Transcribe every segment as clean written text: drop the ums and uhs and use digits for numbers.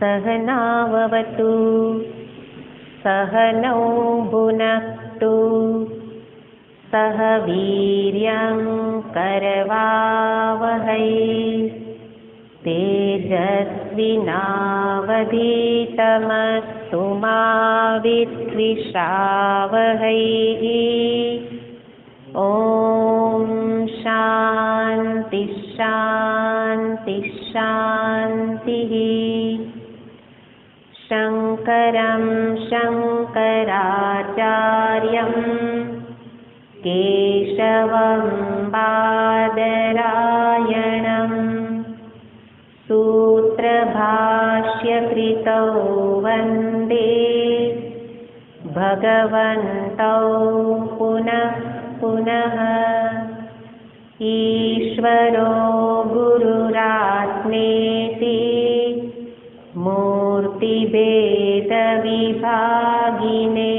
सहनाववतु सहनौ भुनक्तु सह वीर्यं करवावहै तेजस्विनावधीतमस्तु मा विद्विषावहै। ॐ शान्ति शान्ति शान्तिः। शङ्करं शङ्कराचार्यं केशवं बादरायणं सूत्रभाष्यकृतौ वन्दे भगवन्तौ पुनः पुनः। ईश्वरो गुरुरात्मेति मूर्तिभेदविभागिने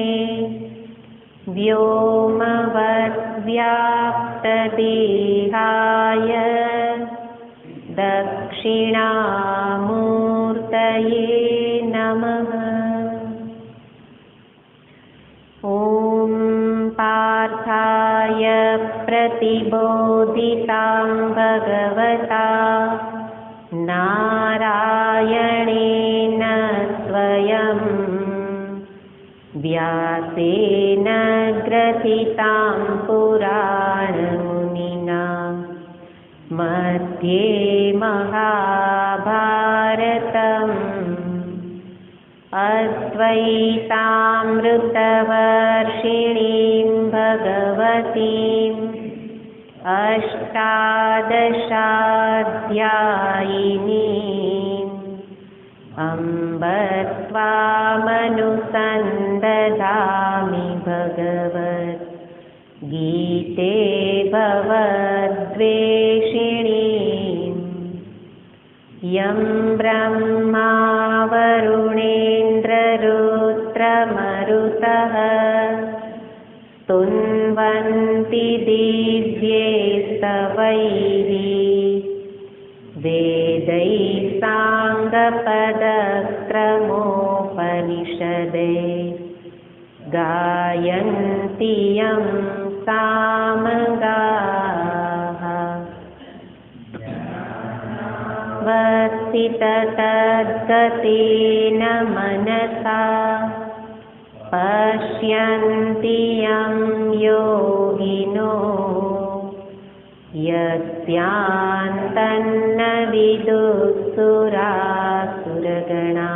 व्योमवद्व्याप्तदेहाय दक्षिणामूर्तये नमः। ॐ पार्थाय प्रतिबोधितां भगवता नारायणेन स्वयं व्यासेन ग्रथितां पुराणमुनिना मध्ये महाभारतम् अद्वैतामृतवर्षिणीं भगवतीम् अष्टादशाध्यायिनीम् अम्ब त्वामनुसन्दधामि भगवद्गीते भवद्वेषिणीम् यं ब्रह्मा वरुणेन्द्ररुद्रमरुतः स्तुन्वन्ति दिव्यैस्तवैः वेदैः साङ्गपदक्रमोपनिषदैः गायन्ति यं सामगाः। तद्गतेन मनसा पश्यन्ति यं योगिनो यस्यान्तन्न विदुःसुरासुरगणा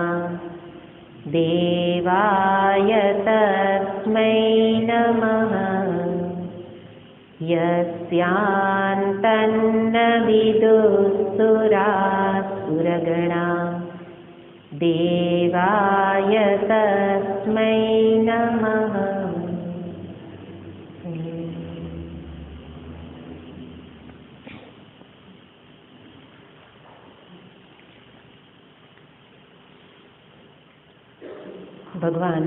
देवाय तस्मै नमः। यस्यान्तन्न विदुःसुरासुरगणा देवाय तस्मै नमः। भगवान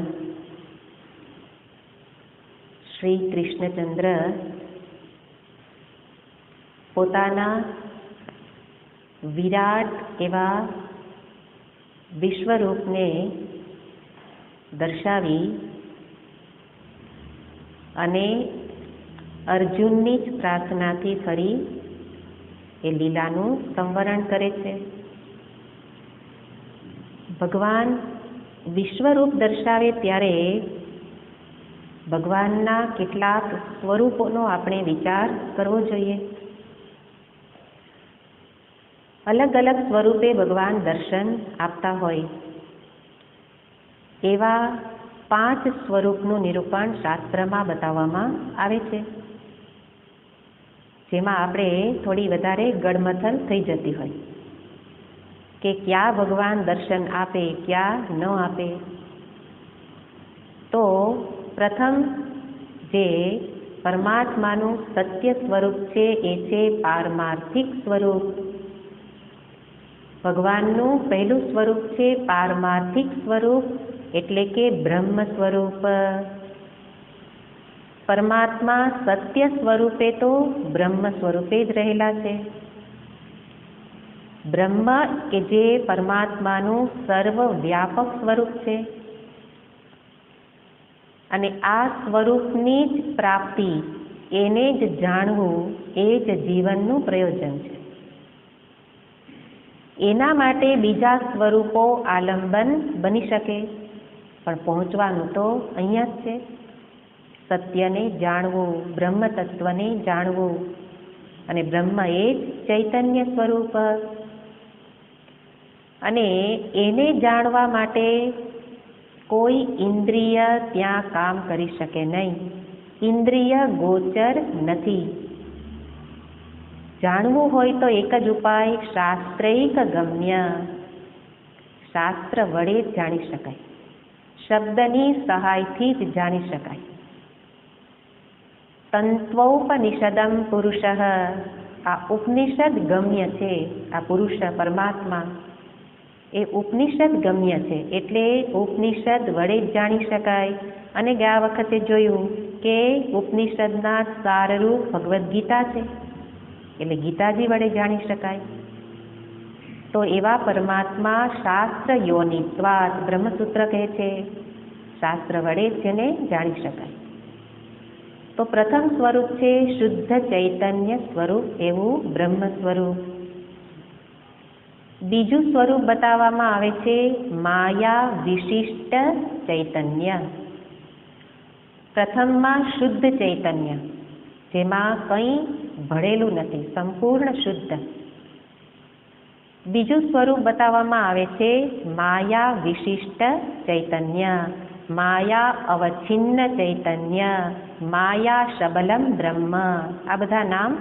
श्री कृष्णचंद्र પોતાના વિરાટ એવા વિશ્વરૂપને દર્શાવી અને અર્જુનની જ પ્રાર્થનાથી ફરી એ લીલાનું સંવરણ કરે છે. ભગવાન વિશ્વરૂપ દર્શાવે ત્યારે ભગવાનના કેટલાક સ્વરૂપોનો આપણે વિચાર કરવો જોઈએ. અલગ અલગ સ્વરૂપે ભગવાન દર્શન આપતા હોય એવા 5 સ્વરૂપનું નિરૂપણ શાસ્ત્રમાં બતાવવામાં આવે છે, જેમાં આપણે થોડી વધારે ગડમથલ થઈ જતી હોય કે ક્યાં ભગવાન દર્શન આપે ક્યાં ન આપે. તો પ્રથમ જે પરમાત્માનું સત્ય સ્વરૂપ છે એ છે પારમાર્થિક સ્વરૂપ. ભગવાનનું પહેલું સ્વરૂપ છે પારમાર્થિક સ્વરૂપ, એટલે કે બ્રહ્મ સ્વરૂપ. પરમાત્મા સત્ય સ્વરૂપે તો બ્રહ્મ સ્વરૂપે જ રહેલા છે. બ્રહ્મ કે જે પરમાત્માનું સર્વવ્યાપક સ્વરૂપ છે અને આ સ્વરૂપની જ પ્રાપ્તિ, એને જ જાણવું, એ જ જીવનનું પ્રયોજન છે. એના માટે બીજા સ્વરૂપો આલંબન બની શકે, પણ પહોંચવાનું તો અહીંયા જ છે. સત્યને જાણવું, બ્રહ્મ તત્વને જાણવું, અને બ્રહ્મ એ જ ચૈતન્ય સ્વરૂપ. અને એને જાણવા માટે કોઈ ઇન્દ્રિય ત્યાં કામ કરી શકે નહીં. ઇન્દ્રિય ગોચર નથી. જાણવું હોય તો એક જ ઉપાય, શાસ્ત્રૈક ગમ્ય. શાસ્ત્ર વડે જ જાણી શકાય, શબ્દની સહાયથી જ જાણી શકાય. તંત્વોપનિષદમ પુરુષ, આ ઉપનિષદ ગમ્ય છે. આ પુરુષ પરમાત્મા એ ઉપનિષદ ગમ્ય છે, એટલે ઉપનિષદ વડે જ જાણી શકાય. અને ગયા વખતે જોયું કે ઉપનિષદના સારરૂપ ભગવદ્ ગીતા છે, એટલે ગીતાજી વડે જાણી શકાય. તો એવા પરમાત્મા શાસ્ત્ર યોનિત્વાત, બ્રહ્મસૂત્ર કહે છે, શાસ્ત્ર વડે જેને જાણી શકાય. તો પ્રથમ સ્વરૂપ છે શુદ્ધ ચૈતન્ય સ્વરૂપ, એવું બ્રહ્મ સ્વરૂપ. બીજું સ્વરૂપ બતાવવામાં આવે છે માયા વિશિષ્ટ ચૈતન્ય. પ્રથમમાં શુદ્ધ ચૈતન્ય, જેમાં કંઈ ભળેલું નથી, સંપૂર્ણ શુદ્ધ. બીજું સ્વરૂપ બતાવવામાં આવે છે માયા વિશિષ્ટ ચૈતન્ય, માયા અવચ્છિન્ન ચૈતન્ય, માયા શબલમ બ્રહ્મ. આ બધા નામ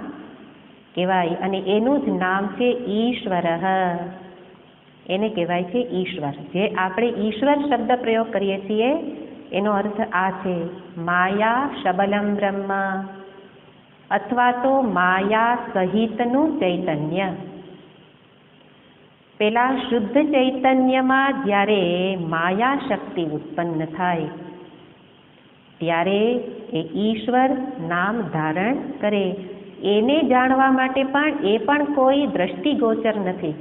કહેવાય. અને એનું જ નામ છે ઈશ્વર. એને કહેવાય છે ઈશ્વર. જે આપણે ઈશ્વર શબ્દ પ્રયોગ કરીએ છીએ એનો અર્થ આ છે, માયા શબલમ બ્રહ્મ, અથવા તો માયા સહિતનું ચૈતન્ય. પેલા શુદ્ધ ચૈતન્યમાં જ્યારે માયા શક્તિ ઉત્પન્ન થાય ત્યારે એ ઈશ્વર નામ ધારણ કરે. એને જાણવા માટે પણ એ પણ કોઈ દ્રષ્ટિગોચર નથી,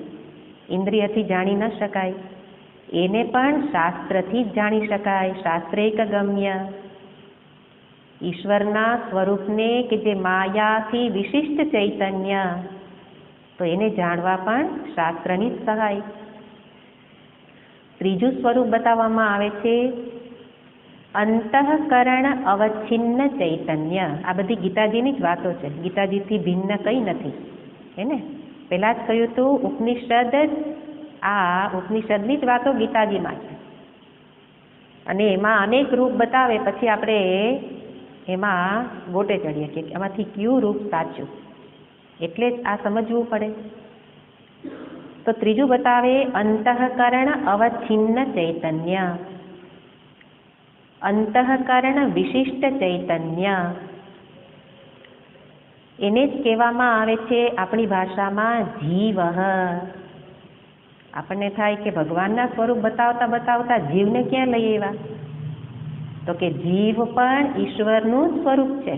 ઇન્દ્રિયથી જાણી ન શકાય. એને પણ શાસ્ત્રથી જ જાણી શકાય, શાસ્ત્રૈક ગમ્ય. ઈશ્વરના સ્વરૂપને કે જે માયાથી વિશિષ્ટ ચૈતન્ય, તો એને જાણવા પણ શાસ્ત્રની જ સહાય. ત્રીજું સ્વરૂપ બતાવવામાં આવે છે અંતઃકરણ અવચ્છિન્ન ચૈતન્ય. આ બધી ગીતાજીની જ વાતો છે, ગીતાજીથી ભિન્ન કંઈ નથી. એને પહેલાં જ કહ્યું હતું, ઉપનિષદ આ ઉપનિષદની જ વાતો ગીતાજીમાં છે. અને એમાં અનેક રૂપ બતાવે, પછી આપણે એમાં ગોટે ચડીએ કે એમાંથી કયું રૂપ સાચું. એટલે જ આ સમજવું પડે. તો ત્રીજું બતાવે અંતઃકરણ અવચ્છિન્ન ચૈતન્ય, અંતઃકરણ વિશિષ્ટ ચૈતન્ય. એને જ કહેવામાં આવે છે આપણી ભાષામાં જીવ. આપણને થાય કે ભગવાનના સ્વરૂપ બતાવતા બતાવતા જીવને ક્યાં લઈ આવ્યા? તો કે જીવ પણ ઈશ્વરનું સ્વરૂપ છે.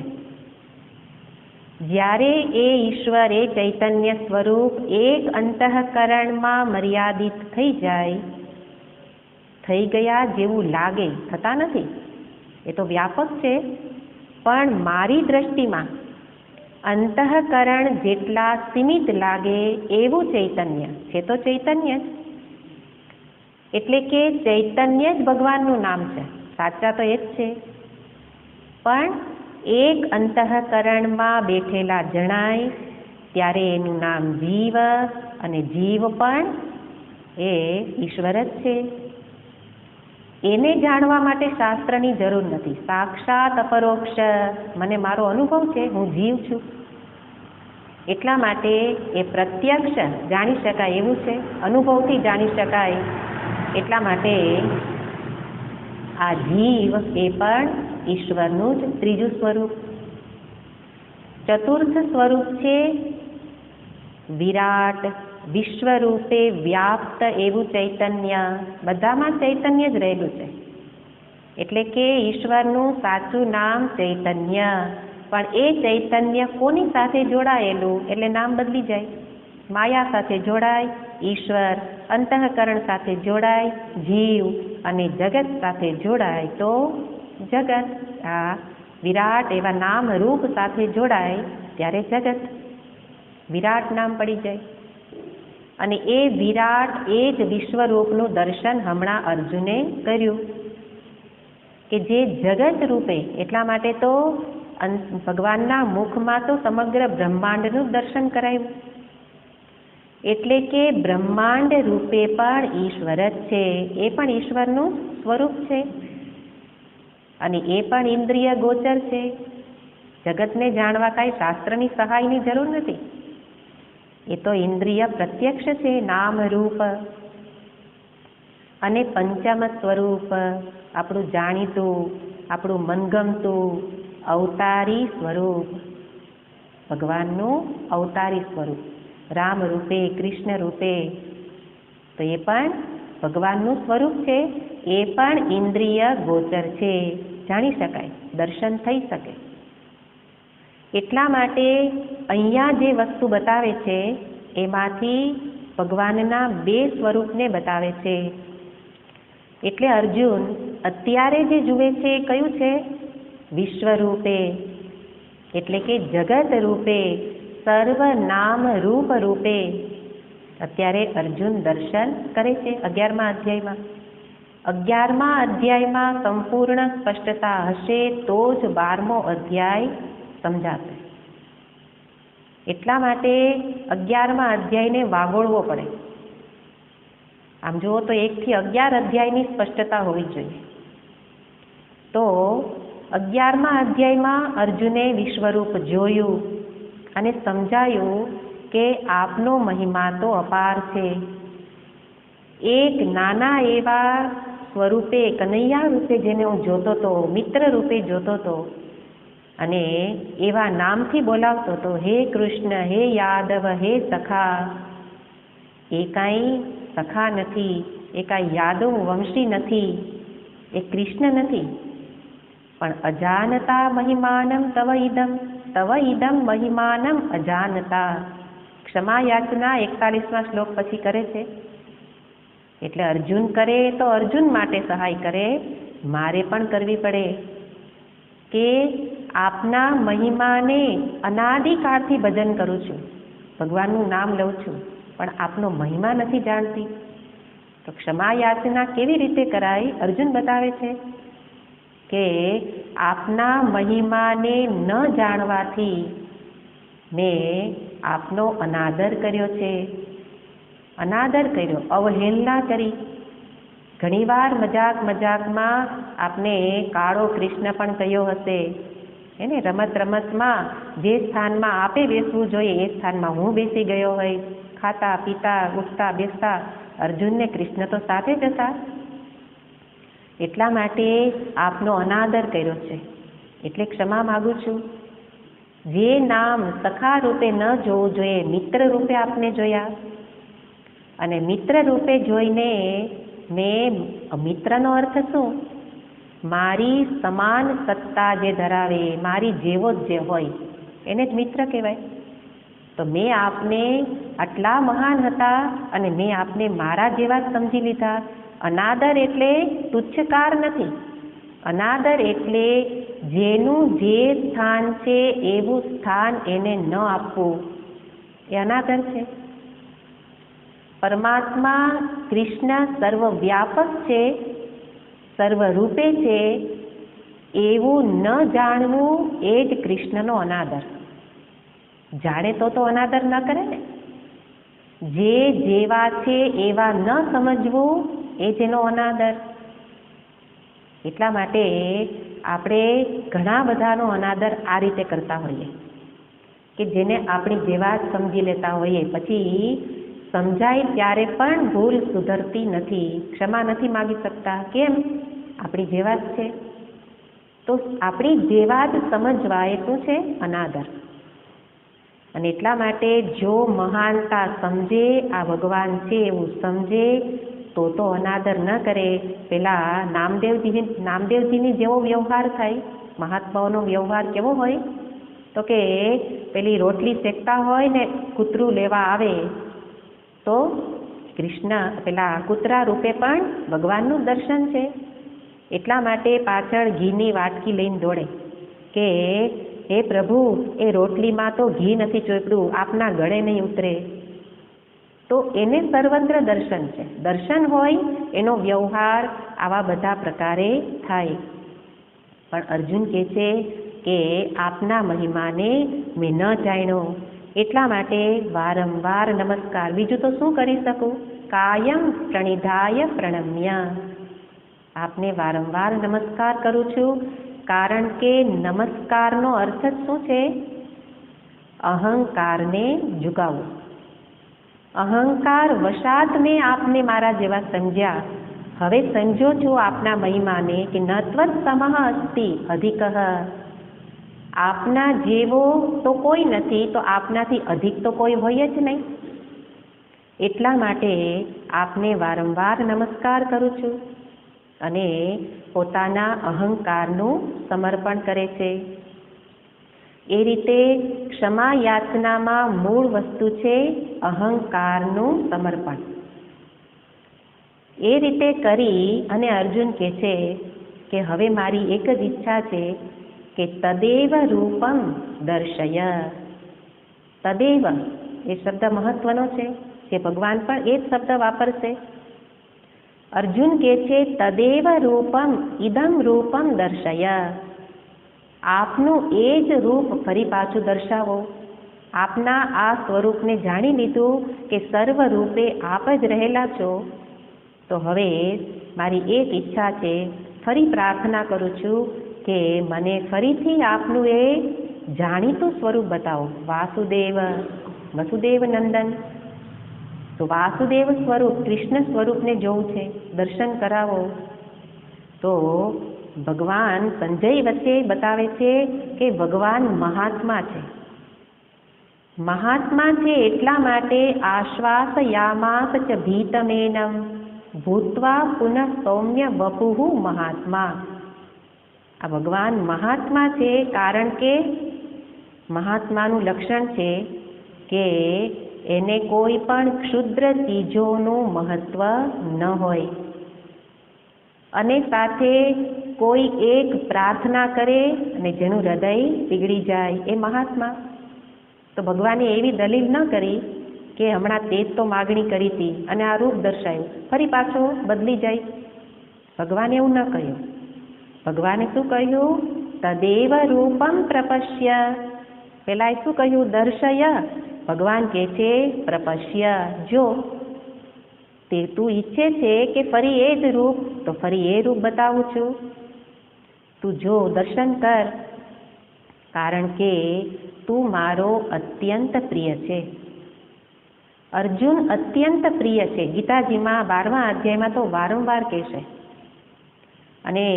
જ્યારે એ ઈશ્વર, એ ચૈતન્ય સ્વરૂપ એક અંતઃકરણમાં મર્યાદિત થઈ જાય, થઈ ગયા જેવું લાગે, થતા નથી, એ તો વ્યાપક છે, પણ મારી દ્રષ્ટિમાં અંતઃકરણ જેટલા સીમિત લાગે એવું ચૈતન્ય છે. તો ચૈતન્ય જ, એટલે કે ચૈતન્ય જ ભગવાનનું નામ છે. સાચા તો એ જ છે, પણ એક અંતઃકરણમાં બેઠેલા જણાય ત્યારે એનું નામ જીવ, અને જીવ પણ એ ઈશ્વર જ છે. એને જાણવા માટે શાસ્ત્રની જરૂર નથી. સાક્ષાત અપરોક્ષ મને મારો અનુભવ છે, હું જીવ છું, એટલા માટે એ પ્રત્યક્ષ જાણી શકાય એવું છે, અનુભવથી જાણી શકાય. એટલા માટે આ જીવ એ પણ ઈશ્વરનું જ ત્રીજું સ્વરૂપ. ચતુર્થ સ્વરૂપ છે વિરાટ, વિશ્વરૂપે વ્યાપ્ત એવું ચૈતન્ય. બધામાં ચૈતન્ય જ રહેલું છે, એટલે કે ઈશ્વરનું સાચું નામ ચૈતન્ય. પણ એ ચૈતન્ય કોની સાથે જોડાયેલું એટલે નામ બદલી જાય. માયા સાથે જોડાય, ઈશ્વર અંતઃકરણ સાથે જોડાય, જીવ અને જગત સાથે જોડાય તો જગત, આ વિરાટ એવા નામ રૂપ સાથે જોડાય ત્યારે જગત, વિરાટ નામ પડી જાય. અને એ વિરાટ, એ જ વિશ્વરૂપનું દર્શન હમણાં અર્જુને કર્યું કે જે જગત રૂપે, એટલા માટે તો ભગવાનના મુખમાં તો સમગ્ર બ્રહ્માંડનું દર્શન કરાયું. એટલે કે બ્રહ્માંડ રૂપે પણ ઈશ્વર જ છે, એ પણ ઈશ્વરનું સ્વરૂપ છે અને એ પણ ઇન્દ્રિય ગોચર છે. જગતને જાણવા કાંઈ શાસ્ત્રની સહાયની જરૂર નથી, એ તો ઇન્દ્રિય પ્રત્યક્ષ છે, નામ રૂપ. અને પંચમ સ્વરૂપ, આપણું જાણીતું, આપણું મનગમતું અવતારી સ્વરૂપ, ભગવાનનું અવતારી સ્વરૂપ, રામ રૂપે, કૃષ્ણ રૂપે, તો એ પણ ભગવાનનું સ્વરૂપ છે, એ પણ ઇન્દ્રિય ગોચર છે, જાણી શકાય, દર્શન થઈ શકે. એટલા માટે અહીંયા જે વસ્તુ બતાવે છે એમાંથી ભગવાનના બે સ્વરૂપને બતાવે છે. એટલે અર્જુન અત્યારે જે જુએ છે એ કયું છે? વિશ્વરૂપે, એટલે કે જગત રૂપે, સર્વ નામ રૂપ રૂપે અત્યારે અર્જુન દર્શન કરે છે. 11મા અધ્યાયમાં, 11મા અધ્યાયમાં સંપૂર્ણ સ્પષ્ટતા હશે તો જ 12મો અધ્યાય સમજાશે. એટલા માટે 11મા અધ્યાયને વાગોળવો પડે. આમ જુઓ તો 1 થી 11 અધ્યાયની સ્પષ્ટતા હોવી જોઈએ. તો 11મા અધ્યાયમાં અર્જુને વિશ્વરૂપ જોયું અને સમજાયું કે આપનો મહિમા તો અપાર છે. એક નાના એવા સ્વરૂપે, કનૈયા રૂપે જેને હું જોતો હતો, મિત્ર રૂપે જોતો હતો અને એવા નામથી બોલાવતો હતો, હે કૃષ્ણ, હે યાદવ, હે સખા. એ કાંઈ સખા નથી, એ કાંઈ યાદવ વંશી નથી, એ કૃષ્ણ નથી, પણ અજાનતા મહિમાનમ તવ ઇદમ મહિમાનમ અજાનતા. ક્ષમા યાચના 41મા શ્લોક પછી કરે છે. એટલે અર્જુન કરે તો અર્જુન માટે સહાય કરે, મારે પણ કરવી પડે કે આપના મહિમાને અનાદિકાળથી ભજન કરું છું, ભગવાનનું નામ લઉં છું, પણ આપનો મહિમા નથી જાણતી. તો ક્ષમા યાચના કેવી રીતે કરાય? અર્જુન બતાવે છે કે આપના મહિમાને ન જાણવાથી મેં આપનો અનાદર કર્યો છે, અનાદર કર્યો, અવહેલના કરી. ઘણીવાર મજાકમાં આપને કાળો કૃષ્ણ પણ કહ્યો હશે. એને રમતમાં જે સ્થાનમાં આપે બેસવું જોઈએ એ સ્થાનમાં હું બેસી ગયો હોય, ખાતા પીતા ઉઠતા બેસતા અર્જુનને કૃષ્ણ તો સાથે જ હતા. એટલા માટે આપનો અનાદર કર્યો છે, એટલે ક્ષમા માગું છું. જે નામ સખા રૂપે ન જોવું જોઈએ, મિત્ર રૂપે આપને જોયા અને મિત્ર રૂપે જોઈને મેં, મિત્રનો અર્થ શું? મારી સમાન સત્તા જે ધરાવે, મારી જેવો જ જે હોય એને જ મિત્ર કહેવાય. તો મેં આપને આટલા મહાન હતા અને મેં આપને મારા જેવા જ સમજી લીધા. અનાદર એટલે તુચ્છકાર નથી, અનાદર એટલે જેનું જે સ્થાન છે એવું સ્થાન એને ન આપવું, એ અનાદર છે. પરમાત્મા કૃષ્ણ સર્વવ્યાપક છે, સર્વરૂપે છે, એવું ન જાણવું એ જ કૃષ્ણનો અનાદર. જાણે તો અનાદર ન કરે ને. જે જેવા છે એવા ન સમજવું એ જ એનો અનાદર. એટલા માટે આપણે ઘણા બધાનો અનાદર આ રીતે કરતા હોઈએ કે જેને આપણી જેવા જ સમજી લેતા હોઈએ, પછી સમજાય ત્યારે પણ ભૂલ સુધરતી નથી, ક્ષમા નથી માગી શકતા. કેમ? આપણી જેવા જ છે. તો આપણી જેવા જ સમજવા એ શું છે? અનાદર. અને એટલા માટે જો મહાનતા સમજે, આ ભગવાન છે એવું સમજે તો અનાદર ન કરે. પેલા નામદેવજીની જેવો વ્યવહાર થાય. મહાત્માઓનો વ્યવહાર કેવો હોય? તો તો કે પેલી રોટલી શેકતા હોય ને કૂતરું લેવા આવે તો કૃષ્ણ પેલા કૂતરા રૂપે પણ ભગવાનનું દર્શન છે. એટલા માટે પાછળ ઘીની વાટકી લઈને દોડે કે હે પ્રભુ, એ રોટલીમાં તો ઘી નથી ચોપડ્યું, આપના ગળે નહીં ઉતરે. તો એને સર્વત્ર દર્શન છે. દર્શન હોય એનો વ્યવહાર આવા બધા પ્રકારે થાય. પણ અર્જુન કહે છે કે આપના મહિમાને મેં ન જાણ્યો, એટલા માટે વારંવાર નમસ્કાર. બીજું તો શું કરી શકું? કાયમ પ્રણિધાય પ્રણમ્ય. આપને વારંવાર નમસ્કાર કરું છું, કારણ કે નમસ્કારનો અર્થ જ શું છે? અહંકારને ઝુકાવવું. અહંકાર વશાત મેં આપને મારા જેવા સમજ્યા. હવે સમજો છો આપના મહિમાને કે નત્વત સમઃ અસ્તિ અધિકઃ. આપના જેવો તો કોઈ નથી, તો આપનાથી અધિક તો કોઈ હોય જ નહીં. એટલા માટે આપને વારંવાર નમસ્કાર કરું છું. અને પોતાના અહંકારનું સમર્પણ કરે છે. એ રીતે ક્ષમા યાચનામાં મૂળ વસ્તુ છે અહંકારનું સમર્પણ. એ રીતે કરી અને અર્જુન કહે છે કે હવે મારી એક જ ઈચ્છા છે કે તદેવ રૂપમ દર્શય. તદેવ એ શબ્દ મહત્વનો છે કે ભગવાન પણ એ જ શબ્દ વાપરશે. અર્જુન કહે છે તદેવ રૂપમ ઇદમ રૂપમ દર્શય. આપનું એ જ રૂપ ફરી પાછું દર્શાવો. આપના આ સ્વરૂપને જાણી લીધું કે સર્વ રૂપે આપ જ રહેલા છો. તો હવે મારી એક ઈચ્છા છે, ફરી પ્રાર્થના કરું છું કે મને ફરીથી આપનું એ જાણીતું સ્વરૂપ બતાવો. વાસુદેવ, વસુદેવ નંદન. તો વાસુદેવ સ્વરૂપ, કૃષ્ણ સ્વરૂપને જોવું છે, દર્શન કરાવો. તો ભગવાન સંજય વચ્ચે બતાવે છે કે ભગવાન મહાત્મા છે. મહાત્મા છે એટલા માટે આશ્વાસયામાસ ચ ભીતમેનમ ભૂત્વા પુનઃ સૌમ્ય વપુઃ મહાત્મા. આ ભગવાન મહાત્મા છે કારણ કે મહાત્માનું લક્ષણ છે કે એને કોઈ પણ ક્ષુદ્ર ચીજોનું મહત્વ ન હોય. અને સાથે કોઈ એક પ્રાર્થના કરે અને જેનું હૃદય પીગળી જાય એ મહાત્મા. તો ભગવાને એવી દલીલ ન કરી કે હમણાં તે જ તો માગણી કરી હતી અને આ રૂપ દર્શાયું, ફરી પાછો બદલી જાય. ભગવાને એવું ન કહ્યું. ભગવાને શું કહ્યું? તદેવ રૂપમ પ્રપશ્ય. પેલા શું કહ્યું? દર્શય. ભગવાન કહે છે પ્રપશ્ય, જો. તે તું ઈચ્છે છે કે ફરી એ જ રૂપ, તો ફરી એ રૂપ બતાવું છું. તું જો, દર્શન કર, કારણ કે તું મારો અત્યંત પ્રિય છે. અર્જુન અત્યંત પ્રિય છે. ગીતાજીમાં 12મા અધ્યાયમાં તો વારંવાર કહેશે. અને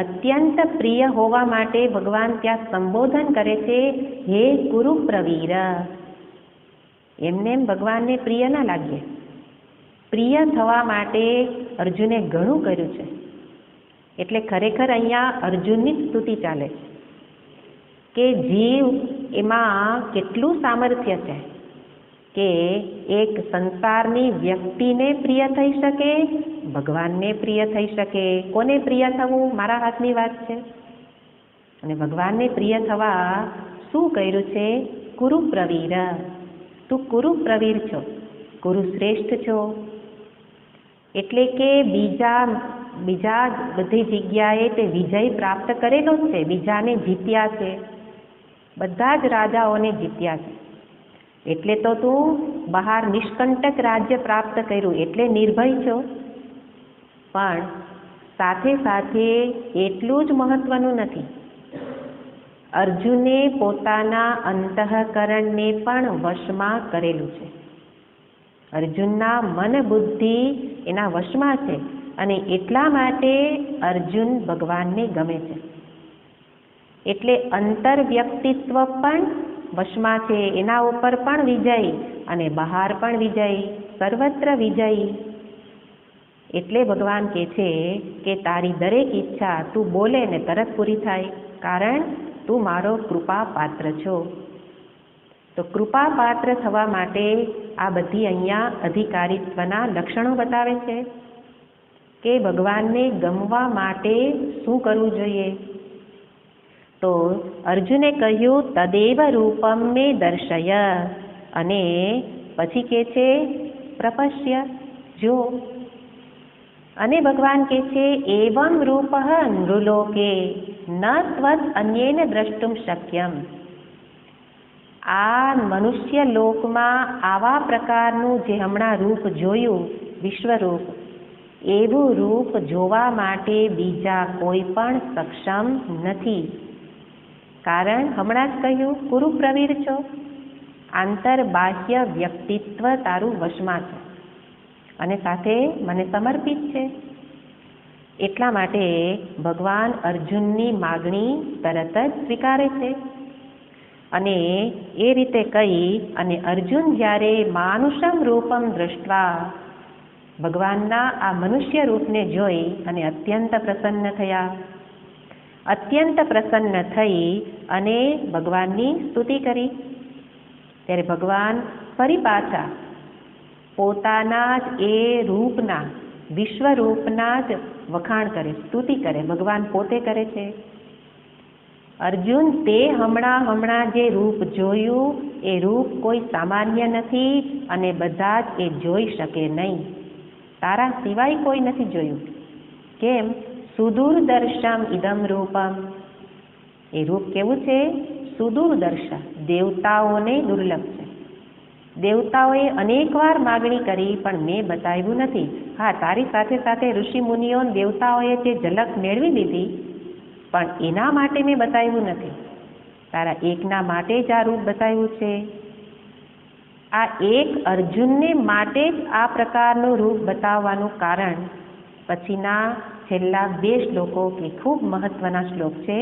અત્યંત પ્રિય હોવા માટે ભગવાન ત્યાં સંબોધન કરે છે, હે કુરુ પ્રવીર. એમને એમ ભગવાનને પ્રિય ના લાગે. પ્રિય થવા માટે અર્જુને ઘણું કર્યું છે. એટલે ખરેખર અહીંયા અર્જુનની જ સ્તુતિ ચાલે છે કે જીવ એમાં કેટલું સામર્થ્ય છે કે એક સંસારની વ્યક્તિને પ્રિય થઈ શકે, ભગવાનને પ્રિય થઈ શકે. કોને પ્રિય થવું? મારા હાથની વાત છે. અને ભગવાનને પ્રિય થવા શું કર્યું છે? કુરુ પ્રવીર. તું કુરુ પ્રવીર છો, કુરુ શ્રેષ્ઠ છો. એટલે કે બીજા બધી જગ્યાએ તે વિજય પ્રાપ્ત કરેલો જ છે. બીજાને જીત્યા છે, બધા જ રાજાઓને જીત્યા છે. એટલે તો તું બહાર નિષ્કંટક રાજ્ય પ્રાપ્ત કર્યું, એટલે નિર્ભય છો. પણ સાથે સાથે એટલું જ મહત્વનું નથી. અર્જુને પોતાના અંતઃકરણને પણ વશમાં કરેલું છે. અર્જુનના મન બુદ્ધિ એના વશમાં છે. અને એટલા માટે અર્જુન ભગવાનને ગમે છે. એટલે અંતરવ્યક્તિત્વ પણ વશમાં છે. એના ઉપર પણ વિજય અને બહાર પણ વિજય, સર્વત્ર વિજય. એટલે ભગવાન કહે છે કે તારી દરેક ઈચ્છા તું બોલે ને તરત પૂરી થાય. કારણ તું મારો કૃપા પાત્ર છો. તો કૃપા પાત્ર થવા માટે આ બધી અહીંયા અધિકારીત્વના લક્ષણો બતાવે છે કે ભગવાનને ગમવા માટે શું કરવું જોઈએ. તો અર્જુને કહ્યું તદેવ રૂપમ મે દર્શય, અને પછી કે છે પ્રપશ્ય, જો. અને ભગવાન કે છે એવં રૂપઃ નૃલોકે ન ત્વદ અન્યેન દ્રષ્ટુમ શક્યમ. આ મનુષ્ય લોકમાં આવા પ્રકારનું જે હમણાં રૂપ જોયું, વિશ્વરૂપ, એવું રૂપ જોવા માટે બીજા કોઈ પણ સક્ષમ નથી. કારણ હમણાં જ કહ્યું કુરુ પ્રવીર છો, આંતર બાહ્ય વ્યક્તિત્વ તારું વશમાં છે અને સાથે મને સમર્પિત છે. એટલા માટે ભગવાન અર્જુનની માગણી તરત જ સ્વીકારે છે. અને એ રીતે કહી અને અર્જુન જ્યારે માનુષમ રૂપમ દ્રષ્ટવા, ભગવાનના આ મનુષ્ય રૂપને જોઈ અને અત્યંત પ્રસન્ન થયા. અત્યંત પ્રસન્ન થઈ અને ભગવાનની સ્તુતિ કરી. ત્યારે ભગવાન ફરી પાછા પોતાના જ એ રૂપના, વિશ્વરૂપના જ વખાણ કરે, સ્તુતિ કરે. ભગવાન પોતે કરે છે. અર્જુન, તે હમણાં જે રૂપ જોયું એ રૂપ કોઈ સામાન્ય નથી અને બધા જ એ જોઈ શકે નહીં. તારા સિવાય કોઈ નથી જોયું. કેમ? સુદૂરદર્શમ ઇદમ રૂપમ. એ રૂપ કેવું છે? સુદૂરદર્શા, દેવતાઓને દુર્લભ છે. દેવતાઓએ અનેકવાર માગણી કરી પણ મેં બતાવ્યું નથી. હા, તારી સાથે સાથે ઋષિ મુનિઓ દેવતાઓએ જે ઝલક મેળવી લીધી પણ એના માટે મેં બતાવ્યું નથી. તારા એકના માટે જ આ રૂપ બતાવ્યું છે. આ એક અર્જુનને માટે જ આ પ્રકારનું રૂપ બતાવવાનું કારણ પછીના છેલ્લા 2 શ્લોકો કે ખૂબ મહત્વના શ્લોક છે.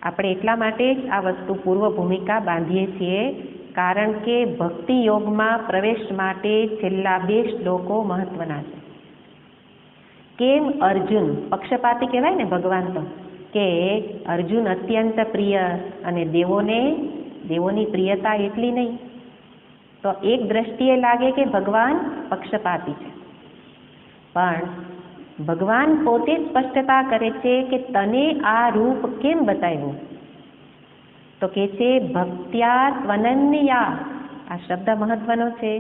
આપણે એટલા માટે જ આ વસ્તુ પૂર્વ ભૂમિકા બાંધીએ છીએ કારણ કે ભક્તિ યોગમાં પ્રવેશ માટે છેલ્લા 2 શ્લોકો મહત્વના છે. કેમ અર્જુન પક્ષપાતી કહેવાય ને ભગવાન, તો કે અર્જુન અત્યંત પ્રિય અને દેવોની પ્રિયતા એટલી નહીં. તો એક દ્રષ્ટિએ લાગે કે ભગવાન પક્ષપાતી છે, પણ ભગવાન પોતે સ્પષ્ટતા કરે છે કે તને આ રૂપ કેમ બતાવ્યું. તો કે છે ભક્ત્યા ત્વનન્યયા. આ શબ્દ મહત્વનો છે.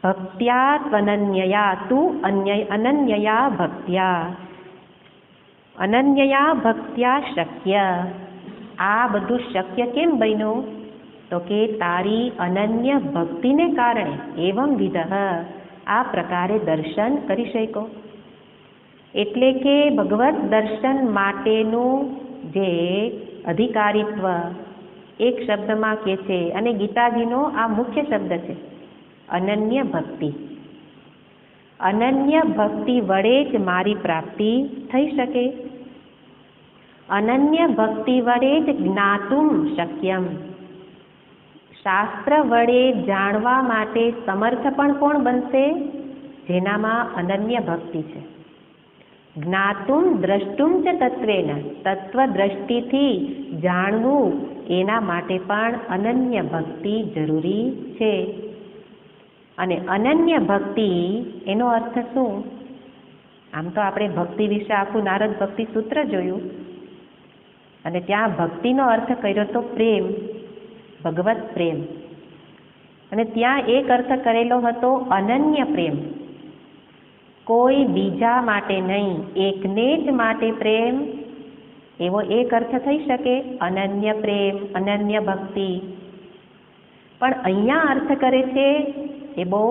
ભક્ત્યા ત્વનન્યયા, તું અનન્યયા ભક્ત્યા. અનન્યયા ભક્ત્યા શક્ય. આ બધું શક્ય કેમ બન્યું? તો કે તારી અનન્ય ભક્તિને કારણે એવં વિધઃ, આ પ્રકારે દર્શન કરી શકો. એટલે કે ભગવત દર્શન માટેનું જે અધિકારીત્વ એક શબ્દમાં કહે છે, અને ગીતાજીનો આ મુખ્ય શબ્દ છે અનન્ય ભક્તિ. અનન્ય ભક્તિ વડે જ મારી પ્રાપ્તિ થઈ શકે. અનન્ય ભક્તિ વડે જ જ્ઞાતુમ શક્યમ. શાસ્ત્ર વડે જાણવા માટે સમર્થ પણ કોણ બનશે? જેનામાં અનન્ય ભક્તિ છે. જ્ઞાતુમ દ્રષ્ટુમ ચ તત્વેન. તત્વ દ્રષ્ટિથી જાણવું એના માટે પણ અનન્ય ભક્તિ જરૂરી છે. અને અનન્ય ભક્તિ એનો અર્થ શું? આમ તો આપણે ભક્તિ વિશે આખું નારદ ભક્તિ સૂત્ર જોયું અને ત્યાં ભક્તિનો અર્થ કર્યો તો પ્રેમ, ભગવત પ્રેમ. અને ત્યાં એક અર્થ કરેલો હતો અનન્ય પ્રેમ. કોઈ બીજા માટે નહીં, એકને જ માટે પ્રેમ, એવો એક અર્થ થઈ શકે અનન્ય પ્રેમ, અનન્ય ભક્તિ. પણ અહીંયા અર્થ કરે છે એ બહુ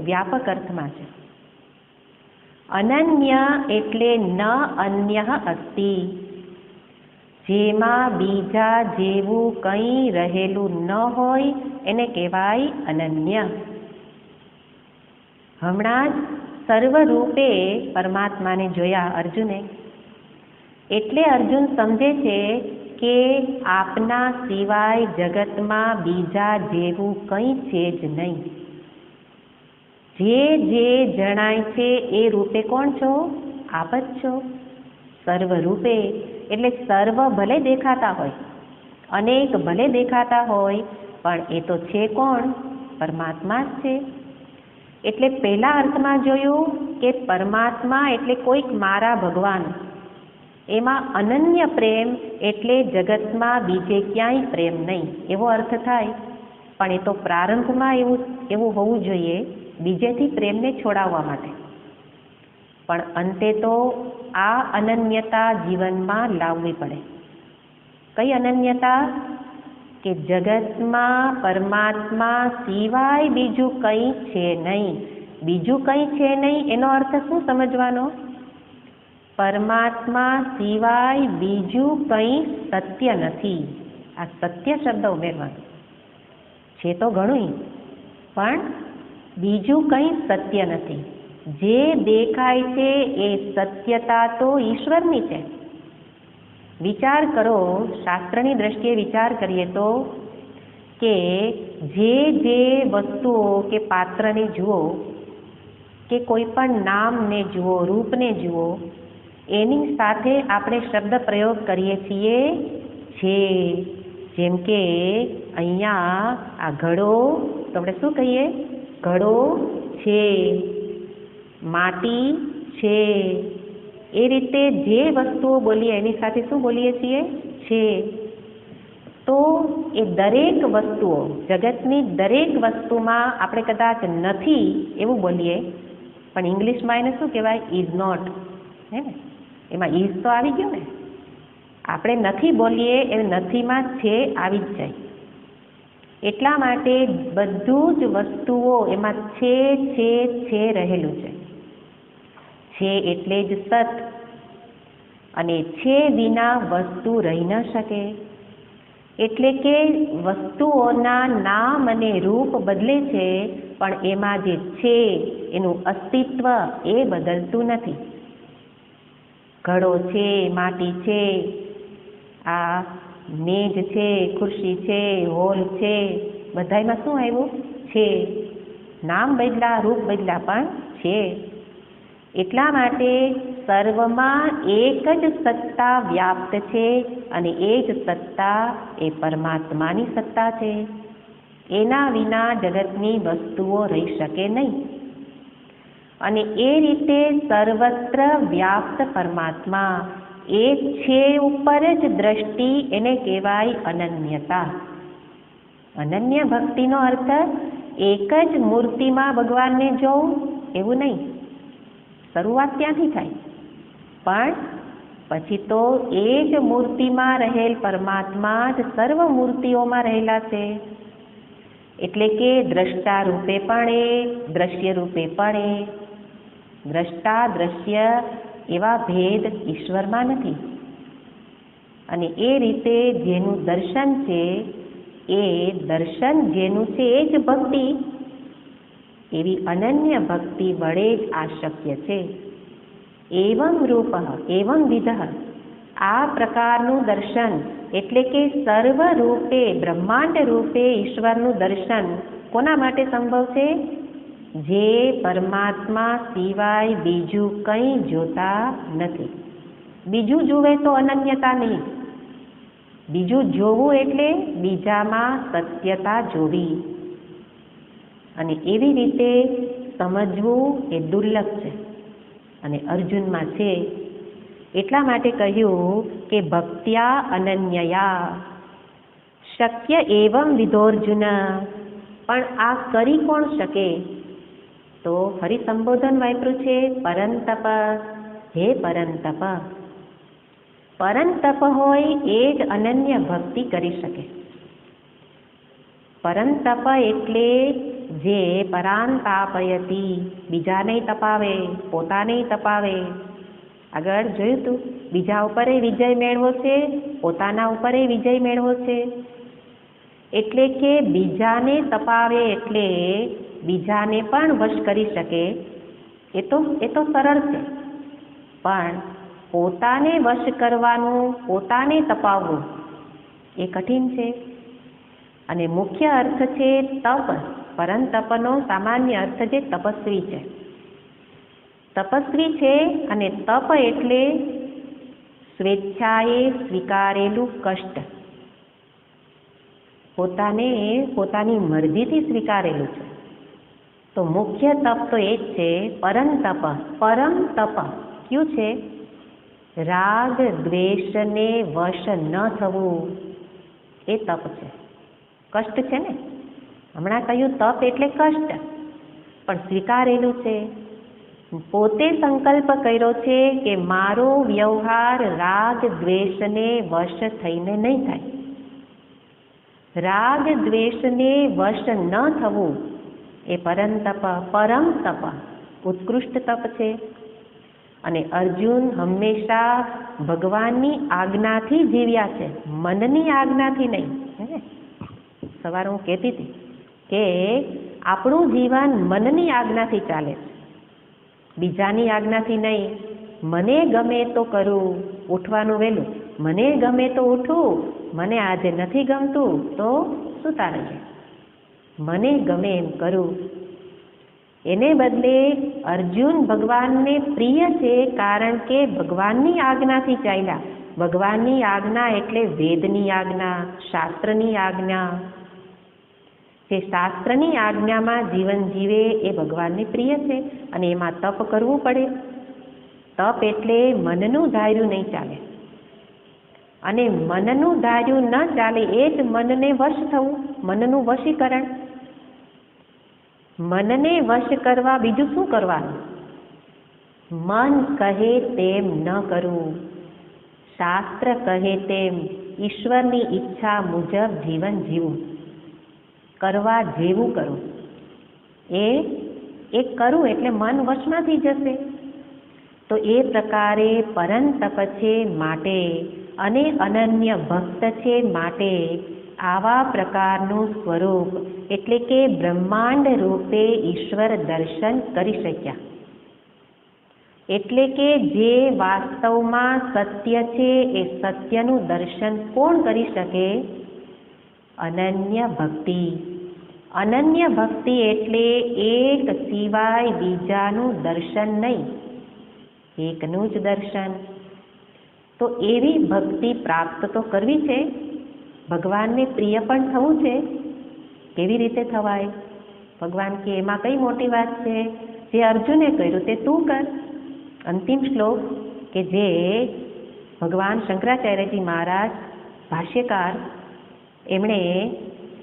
વ્યાપક અર્થમાં છે. અનન્ય એટલે ન અન્ય અસ્તિ, જેમાં બીજા જેવું કંઈ રહેલું ન હોય એને કહેવાય અનન્ય. હમણાં જ સર્વરૂપે પરમાત્માને જોયા અર્જુને, એટલે અર્જુન સમજે છે કે આપના સિવાય જગતમાં બીજા જેવું કંઈ છે જ નહીં. જે જણાય છે એ રૂપે કોણ છો? આપ જ છો સર્વરૂપે. એટલે સર્વ ભલે દેખાતા હોય, અનેક ભલે દેખાતા હોય, પણ એ તો છે કોણ? પરમાત્મા જ છે. એટલે પહેલા અર્થમાં જોયું કે પરમાત્મા એટલે કોઈક મારા ભગવાન, એમાં અનન્ય પ્રેમ એટલે જગતમાં બીજે ક્યાંય પ્રેમ નહીં, એવો અર્થ થાય. પણ એ તો પ્રારંભમાં એવું હોવું જોઈએ, બીજેથી પ્રેમને છોડાવવા માટે. પણ અંતે તો આ અનન્યતા જીવનમાં લાવવી પડે. કઈ અનન્યતા? કે જગતમાં પરમાત્મા સિવાય બીજું કંઈ છે નહીં. બીજું કંઈ છે નહીં એનો અર્થ શું સમજવાનો? પરમાત્મા સિવાય બીજું કંઈ સત્ય નથી. આ સત્ય શબ્દ ઉમેરવાનો છે તો ઘણું, પણ બીજું કંઈ સત્ય નથી. જે દેખાય છે એ સત્યતા તો ઈશ્વરની છે. વિચાર કરો, શાસ્ત્રની દ્રષ્ટિએ વિચાર કરીએ તો કે જે વસ્તુઓ કે પાત્રને જુઓ કે કોઈ પણ નામને જુઓ, રૂપને જુઓ, એની સાથે આપણે શબ્દ પ્રયોગ કરીએ છીએ છે. જેમ કે અહીંયા આ ઘડો, તો આપણે શું કહીએ? ઘડો છે. માટી છે. એ રીતે જે વસ્તુઓ બોલીએ એની સાથે શું બોલીએ છીએ? છે. તો એ દરેક વસ્તુઓ, જગતની દરેક વસ્તુમાં આપણે કદાચ નથી એવું બોલીએ, પણ ઇંગ્લિશમાં એને શું કહેવાય? ઇઝ નોટ, હે ને? એમાં ઇઝ તો આવી ગયો ને. આપણે નથી બોલીએ એ નથીમાં છે આવી જ જાય. એટલા માટે બધું જ વસ્તુઓ એમાં છે રહેલું છે. છે એટલે જ સત, અને છે વિના વસ્તુ રહી ન શકે. એટલે કે વસ્તુઓના નામ અને રૂપ બદલે છે, પણ એમાં જે છે એનું અસ્તિત્વ એ બદલતું નથી. ઘડો છે, માટી છે, આ મેજ છે, ખુરશી છે, હોલ છે, બધાયમાં શું આવ્યું? છે. નામ બદલા, રૂપ બદલા, પણ છે. એટલા માટે સર્વમાં એક જ સત્તા વ્યાપ્ત છે, અને એ જ સત્તા એ પરમાત્માની સત્તા છે. એના વિના જગતની વસ્તુઓ રહી શકે નહીં. અને એ રીતે સર્વત્ર વ્યાપ્ત પરમાત્મા એક છે ઉપર જ દ્રષ્ટિ, એને કહેવાય અનન્યતા. અનન્ય ભક્તિનો અર્થ એક જ મૂર્તિમાં ભગવાનને જોવું એવું નહીં. શરૂઆત ત્યાંથી થાય, પણ પછી તો એ જ મૂર્તિમાં રહેલ પરમાત્મા જ સર્વ મૂર્તિઓમાં રહેલા છે. એટલે કે દ્રષ્ટા રૂપે પણ એ, દ્રશ્ય રૂપે પણ એ. દ્રષ્ટા દ્રશ્ય એવા ભેદ ઈશ્વરમાં નથી. અને એ રીતે જેનું દર્શન છે, એ દર્શન જેનું છે એ જ ભક્તિ, એવી અનન્ય ભક્તિ વડે જ આ શક્ય છે. એવં રૂપ એવં વિધ, આ પ્રકારનું દર્શન એટલે કે સર્વ રૂપે, બ્રહ્માંડ રૂપે ઈશ્વરનું દર્શન કોના માટે સંભવ છે? જે પરમાત્મા સિવાય બીજું કંઈ જોતા નથી. બીજું જુએ તો અનન્યતા નહીં. બીજું જોવું એટલે બીજામાં સત્યતા જોવી. અને એવી રીતે સમજવું એ દુર્લભ છે, અને અર્જુનમાં છે. એટલા માટે કહ્યું કે ભક્ત્યા અનન્યયા શક્ય એવં વિધોર્જુન. પણ આ કરી કોણ શકે? તો ફરી સંબોધન વાપર્યું છે, પરંતપ. હે પરંતપ. પરંતપ હોય એ જ અનન્ય ભક્તિ કરી શકે. પરંતપ એટલે જે પરાંતાપયતી, બીજાને તપાવે, પોતાને તપાવે. આગળ જોયું તું, બીજા ઉપર વિજય મેળવો છે, પોતાના ઉપર વિજય મેળવો છે. એટલે કે બીજાને તપાવે એટલે બીજાને પણ વશ કરી શકે. એ તો સરળ છે, પણ પોતાને વશ કરવાનું, પોતાને તપાવવું એ કઠિન છે. અને મુખ્ય અર્થ છે તપ. પરંતપનો સામાન્ય અર્થ જે તપસ્વી છે. તપસ્વી છે, અને તપ એટલે સ્વેચ્છાએ સ્વીકારેલું કષ્ટ, પોતાની મરજીથી સ્વીકારેલું છે. તો મુખ્ય તપ તો એ જ છે પરમ તપ. પરમ તપ કયું છે? રાગ દ્વેષને વશ ન થવું, એ તપ છે. કષ્ટ છે ને, હમણાં કહ્યું તપ એટલે કષ્ટ, પણ સ્વીકારેલું છે. પોતે સંકલ્પ કર્યો છે કે મારો વ્યવહાર રાગ દ્વેષને વશ થઈને નહીં થાય. રાગ દ્વેષને વશ ન થવું એ પરમ તપ, ઉત્કૃષ્ટ તપ છે. અને અર્જુન હંમેશા ભગવાનની આજ્ઞાથી જીવ્યા છે, મનની આજ્ઞાથી નહીં. સવારે હું કહેતી હતી કે આપણું જીવન મનની આજ્ઞાથી ચાલે છે, બીજાની આજ્ઞાથી નહીં. મને ગમે તો કરું, ઉઠવાનું વહેલું, મને ગમે તો ઉઠું, મને આજે નથી ગમતું તો સૂતા રહેજે, મને ગમે એમ કરું. એને બદલે અર્જુન ભગવાનને પ્રિય છે કારણ કે ભગવાનની આજ્ઞાથી ચાલ્યા. ભગવાનની આજ્ઞા એટલે વેદની આજ્ઞા, શાસ્ત્રની આજ્ઞા. જે શાસ્ત્રની આજ્ઞામાં જીવન જીવે એ ભગવાનને પ્રિય છે અને એમાં તપ કરવું પડે. તપ એટલે મનનું ધાર્યું નહીં ચાલે, અને મનનું ધાર્યું ન ચાલે એ જ મનને વશ થવું, મનનું વશીકરણ. મનને વશ કરવા બીજું શું કરવાનું? મન કહે તેમ ન કરવું, શાસ્ત્ર કહે તેમ ઈશ્વરની ઈચ્છા મુજબ જીવન જીવવું, કરવા જેવું કરું. એ કરું એટલે મન વશમાંથી જશે. તો એ પ્રકારે પરમ તપ છે માટે અને અનન્ય ભક્ત છે માટે આવા પ્રકારનું સ્વરૂપ એટલે કે બ્રહ્માંડ રૂપે ઈશ્વર દર્શન કરી શક્યા. એટલે કે જે વાસ્તવમાં સત્ય છે એ સત્યનું દર્શન કોણ કરી શકે? અનન્ય ભક્તિ. અનન્ય ભક્તિ એટલે એક સિવાય બીજાનું દર્શન નહીં, એકનું જ દર્શન. તો એવી ભક્તિ પ્રાપ્ત તો કરવી છે, ભગવાનને પ્રિય પણ થવું છે. કેવી રીતે થવાય? ભગવાન કે એમાં કઈ મોટી વાત છે? જે અર્જુને કર્યું તે તું કર. અંતિમ શ્લોક કે જે ભગવાન શંકરાચાર્યજી મહારાજ ભાષ્યકાર, એમણે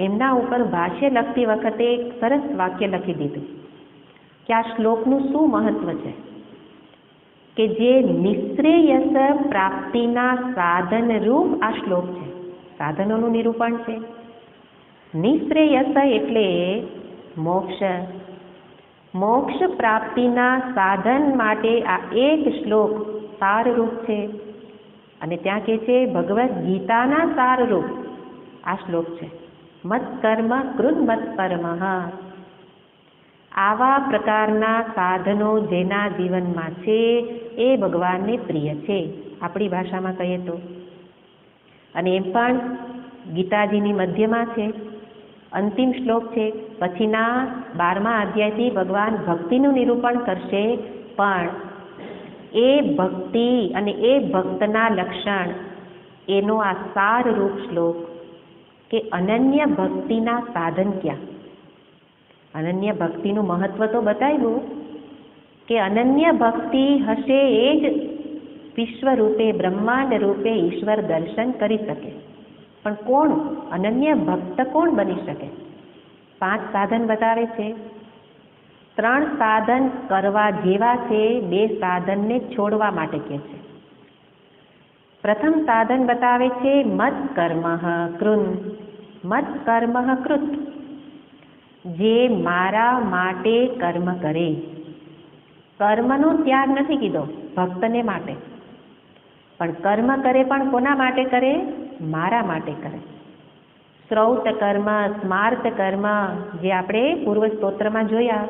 એમના ઉપર ભાષ્ય લખતી વખતે એક સરસ વાક્ય લખી દીધું કે આ શ્લોકનું શું મહત્વ છે, કે જે નિશ્રેયસ પ્રાપ્તિના સાધન રૂપ આ શ્લોક છે. સાધનોનું નિરૂપણ છે. નિશ્રેયસ એટલે મોક્ષ. મોક્ષ પ્રાપ્તિના સાધન માટે આ એક શ્લોક સારરૂપ છે. અને ત્યાં કહે છે ભગવદ્ ગીતાના સારરૂપ આ શ્લોક છે. મત કર્મ કૃત મત પરમઃ. આવા પ્રકારના સાધનો જેના જીવનમાં છે એ ભગવાનને પ્રિય છે, આપણી ભાષામાં કહીએ તો. અને એમ પણ ગીતાજીની મધ્યમાં છે, અંતિમ શ્લોક છે. પછીના 12મા અધ્યાયથી ભગવાન ભક્તિનું નિરૂપણ કરશે, પણ એ ભક્તિ અને એ ભક્તના લક્ષણ એનો આ સારરૂપ શ્લોક કે અનન્ય ભક્તિના સાધન ક્યાં. અનન્ય ભક્તિનું મહત્વ તો બતાવ્યું કે અનન્ય ભક્તિ હશે એ જ વિશ્વ રૂપે બ્રહ્માંડ રૂપે ઈશ્વર દર્શન કરી શકે. પણ કોણ અનન્ય ભક્ત કોણ બની શકે? 5 સાધન બતાવે છે. 3 સાધન કરવા જેવા છે, 2 સાધનને છોડવા માટે કહે છે. પ્રથમ સાધન બતાવે છે મત કર્મઃ કૃન. મત કર્મઃ કૃત, જે મારા માટે કર્મ કરે. કર્મનો ત્યાગ નથી કીધો ભક્તને માટે, પણ કર્મ કરે પણ કોના માટે કરે? મારા માટે કરે. શ્રૌત કર્મ, સ્માર્ત કર્મ જે આપણે પૂર્વ સ્તોત્રમાં જોયા,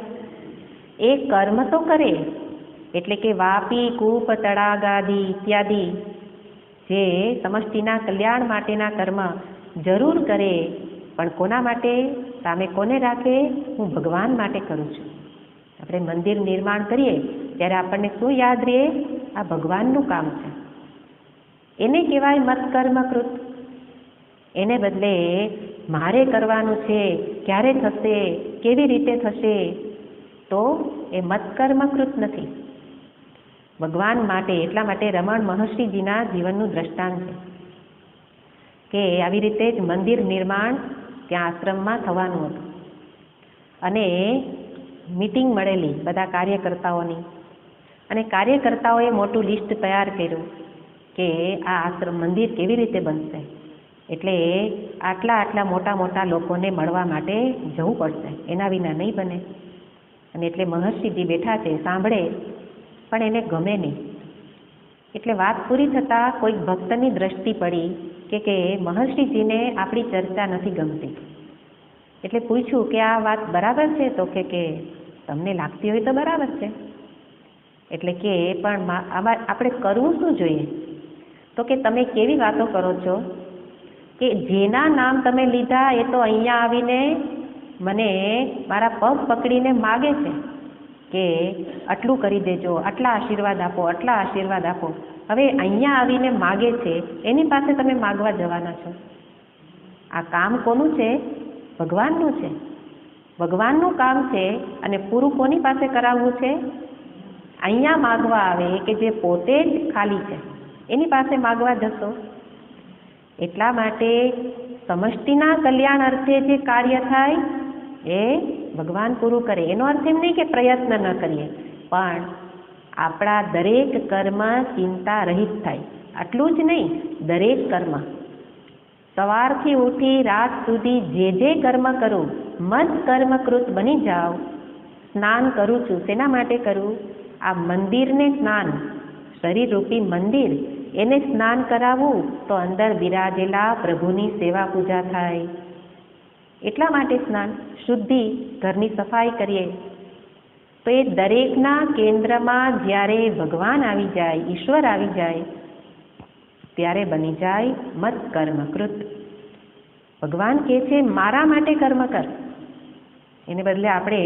એ કર્મ તો કરે, એટલે કે વાપી, કૂપ, તળાગાદી ઇત્યાદિ જે સમષ્ટિના કલ્યાણ માટેના કર્મ જરૂર કરે, પણ કોના માટે? સામે કોને રાખે? હું ભગવાન માટે કરું છું. આપણે મંદિર નિર્માણ કરીએ ત્યારે આપણને શું યાદ રહે? આ ભગવાનનું કામ છે. એને કહેવાય મત્કર્મકૃત. એને બદલે મારે કરવાનું છે, ક્યારે થશે, કેવી રીતે થશે, તો એ મત્કર્મકૃત નથી. ભગવાન માટે એટલા માટે રમણ મહર્ષિજીના જીવનનું દ્રષ્ટાંત છે કે આવી રીતે જ મંદિર નિર્માણ ત્યાં આશ્રમમાં થવાનું હતું અને મીટિંગ મળેલી બધા કાર્યકર્તાઓની અને કાર્યકર્તાઓએ મોટું લિસ્ટ તૈયાર કર્યું કે આ આશ્રમ મંદિર કેવી રીતે બનશે, એટલે આટલા મોટા મોટા લોકોને મળવા માટે જવું પડશે, એના વિના નહીં બને. અને એટલે મહર્ષિજી બેઠા છે, સાંભળે પણ એને ગમે નહીં. એટલે વાત પૂરી થતાં કોઈક ભક્તની દ્રષ્ટિ પડી કે મહર્ષિજીને આપણી ચર્ચા નથી ગમતી. એટલે પૂછ્યું કે આ વાત બરાબર છે? તો કે તમને લાગતી હોય તો બરાબર છે. એટલે કે પણ આમાં આપણે કરવું શું જોઈએ? તો કે તમે કેવી વાતો કરો છો કે જેના નામ તમે લીધા એ તો અહીંયા આવીને મને મારા પગ પકડીને માગે છે કે આટલું કરી દેજો, આટલા આશીર્વાદ આપો, આટલા આશીર્વાદ આપો. હવે અહીંયા આવીને માગે છે, એની પાસે તમે માગવા જવાના છો. આ કામ કોનું છે? ભગવાનનું છે. ભગવાનનું કામ છે અને પૂરું કોની પાસે કરાવવું છે? અહીંયા માગવા આવે કે જે પોતે જ ખાલી છે એની પાસે માગવા જશો. એટલા માટે સમષ્ટિના કલ્યાણ અર્થે જે કાર્ય થાય એ ભગવાન પૂરું કરે. એનો અર્થ એમ નહીં કે પ્રયત્ન ન કરીએ, પણ આપણા દરેક કર્મ ચિંતા રહિત થાય. આટલું જ નહીં, દરેક કર્મ સવારથી ઉઠી રાત સુધી જે કર્મ કરું મત કર્મકૃત બની જાઓ. સ્નાન કરું છું, શેના માટે કરું? આ મંદિરને સ્નાન, શરીરરૂપી મંદિર એને સ્નાન કરાવવું તો અંદર બિરાજેલા પ્રભુની સેવા પૂજા થાય. એટલા માટે સ્નાન, શુદ્ધિ, ઘરની સફાઈ કરીએ. તો એ દરેકના કેન્દ્રમાં જ્યારે ભગવાન આવી જાય, ઈશ્વર આવી જાય, ત્યારે બની જાય મત કર્મકૃત. ભગવાન કહે છે મારા માટે કર્મ કર. એને બદલે આપણે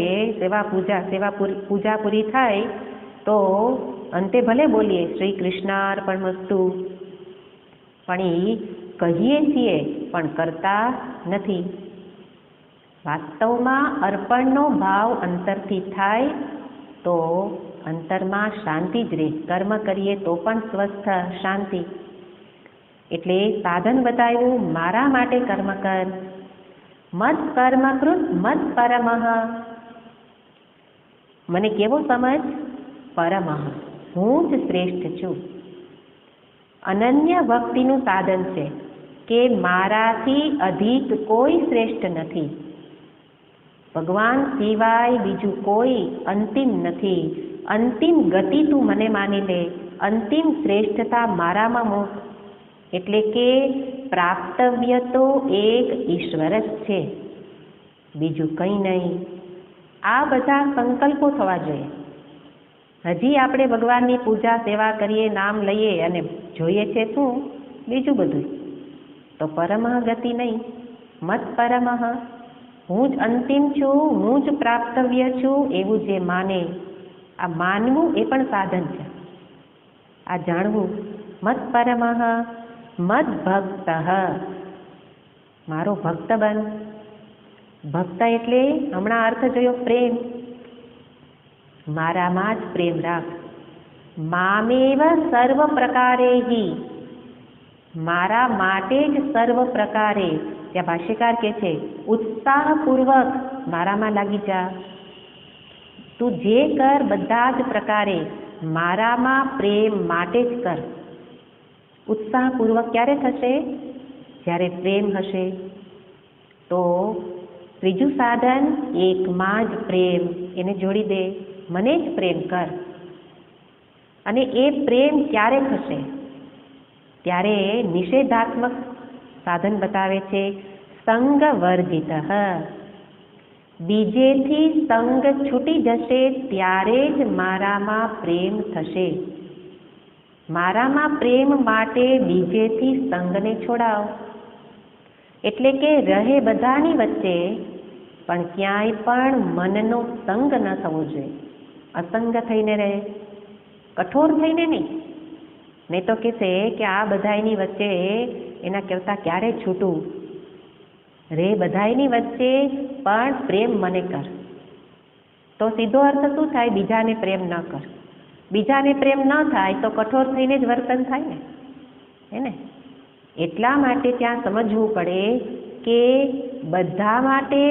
પૂજા પૂરી થાય તો અંતે ભલે બોલીએ શ્રી કૃષ્ણાર્પણમસ્તુ, પણ એ કહીએ છીએ પણ કરતા નથી. વાસ્તવમાં અર્પણનો ભાવ અંતરથી થાય તો અંતરમાં શાંતિ જ રહે. કર્મ કરીએ તો પણ સ્વસ્થ શાંતિ. એટલે સાધન બતાવ્યું, મારા માટે કર્મ કર. મત કર્મકૃત મત પરમઃ. મને કેવો સમજ? પરમઃ, હું જ શ્રેષ્ઠ છું. અનન્ય ભક્તિનું સાધન છે કે મારાથી અધિક કોઈ શ્રેષ્ઠ નથી. ભગવાન સિવાય બીજું કોઈ અંતિમ નથી. અંતિમ ગતિ તું મને માની લે, અંતિમ શ્રેષ્ઠતા મારામાં મૂક. એટલે કે પ્રાપ્તવ્ય તો એક ઈશ્વર જ છે, બીજું કંઈ નહીં. આ બધા સંકલ્પો થવા જોઈએ. હજી આપણે ભગવાનની પૂજા સેવા કરીએ, નામ લઈએ અને જોઈએ છે શું? બીજું બધું. તો પરમઃ ગતિ નહીં. મત પરમઃ, હું જ અંતિમ છું, હું જ પ્રાપ્તવ્ય છું, એવું જે માને. આ માનવું એ પણ સાધન છે, આ જાણવું. મત પરમઃ મદ ભક્ત, મારો ભક્ત બન. ભક્ત એટલે હમણાં અર્થ જોયો, પ્રેમ. મારામાં જ પ્રેમ રાખ. મામેવ સર્વ પ્રકારે હિ, મારા માટે જ સર્વ પ્રકારે. ત્યાં ભાષ્યકાર કહે છે ઉત્સાહપૂર્વક મારામાં લાગી જા. તું જે કર બધા જ પ્રકારે મારામાં પ્રેમ માટે જ કર. ઉત્સાહપૂર્વક ક્યારે થશે? જ્યારે પ્રેમ હશે. તો ત્રીજું સાધન એકમાં જ પ્રેમ, એને જોડી દે. મને જ પ્રેમ કર. અને એ પ્રેમ ક્યારે થશે? ત્યારે નિષેધાત્મક સાધન બતાવે છે, સંગ વર્જિત. બીજેથી સંગ છૂટી જશે ત્યારે જ મારામાં પ્રેમ થશે. મારામાં પ્રેમ માટે બીજેથી સંગને છોડાવ. એટલે કે રહે બધાની વચ્ચે પણ ક્યાંય પણ મનનો સંગ ન થવો જોઈએ. અસંગ થઈને રહે, કઠોર થઈને નહીં. નહીં તો કહેશે કે આ બધાયની વચ્ચે એના કરતાં ક્યારે છૂટું રે, બધાયની વચ્ચે પણ પ્રેમ મને કર. તો સીધો અર્થ શું થાય? બીજાને પ્રેમ ન કર. બીજાને પ્રેમ ન થાય તો કઠોર થઈને જ વર્તન થાય ને, હે ને? એટલા માટે ત્યાં સમજવું પડે કે બધા માટે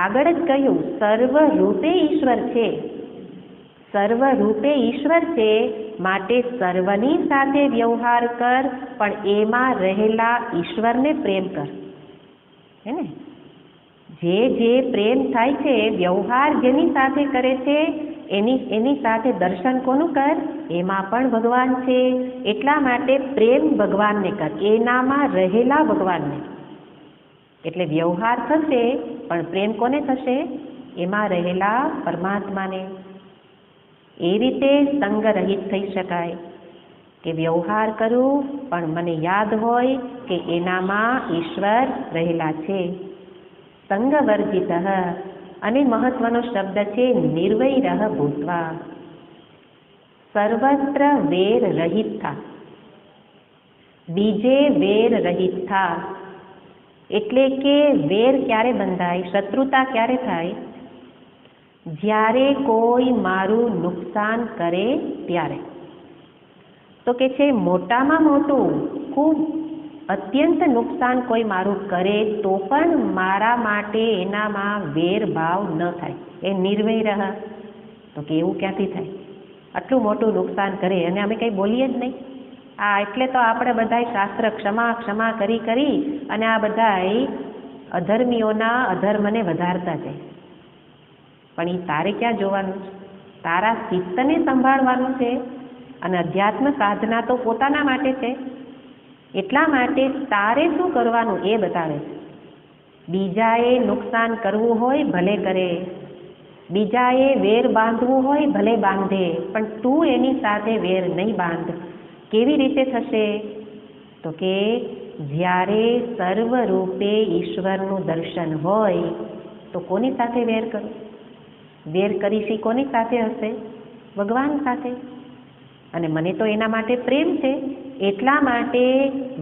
આગળ જ કહ્યું સર્વરૂપે ઈશ્વર છે. સર્વરૂપે ઈશ્વર છે માટે સર્વની સાથે વ્યવહાર કર, પણ એમાં રહેલા ઈશ્વરને પ્રેમ કર, હે ને? જે પ્રેમ થાય છે, વ્યવહાર જેની સાથે કરે છે એની સાથે દર્શન કોનું કર? એમાં પણ ભગવાન છે. એટલા માટે પ્રેમ ભગવાનને કર, એનામાં રહેલા ભગવાનને. એટલે વ્યવહાર થશે પણ પ્રેમ કોને થશે? એમાં રહેલા પરમાત્માને. એ રીતે સંગ રહિત થઈ શકાય કે વ્યવહાર કરું પણ મને યાદ હોય કે એનામાં ઈશ્વર રહેલા છે. સંગ વર્જિત, અને મહત્વનો શબ્દ છે નિર્વૈરઃ ભૂત્વા. સર્વત્ર વેર રહિત થા, બીજે વેર રહિત થા. એટલે કે વેર ક્યારે બંધાય, શત્રુતા ક્યારે થાય? જ્યારે કોઈ મારું નુકસાન કરે ત્યારે. તો કે છે મોટામાં મોટું ખૂબ અત્યંત નુકસાન કોઈ મારું કરે તો પણ મારા માટે એનામાં વેરભાવ ન થાય, એ નિર્વૈરઃ. તો કે એવું ક્યાંથી થાય? આટલું મોટું નુકસાન કરે અને અમે કંઈ બોલીએ જ નહીં. એટલે તો આપણે બધાય શાસ્ત્ર ક્ષમા કરી અને આ બધાય અધર્મીઓના અધર્મને વધારતા જાય. પણ એ તારે ક્યાં જોવાનું છે? તારા ચિત્તને સંભાળવાનું છે. અને અધ્યાત્મ સાધના તો પોતાના માટે છે. એટલા માટે તારે શું કરવાનું એ બતાવે છે. બીજાએ નુકસાન કરવું હોય ભલે કરે, બીજાએ વેર બાંધવું હોય ભલે બાંધે, પણ તું એની સાથે વેર નહીં બાંધ. કેવી રીતે થશે? તો કે જ્યારે સર્વરૂપે ઈશ્વરનું દર્શન હોય તો કોની સાથે વેર કરું? વેર કરીશી કોની સાથે હશે? ભગવાન સાથે. અને મને તો એના માટે પ્રેમ છે, એટલા માટે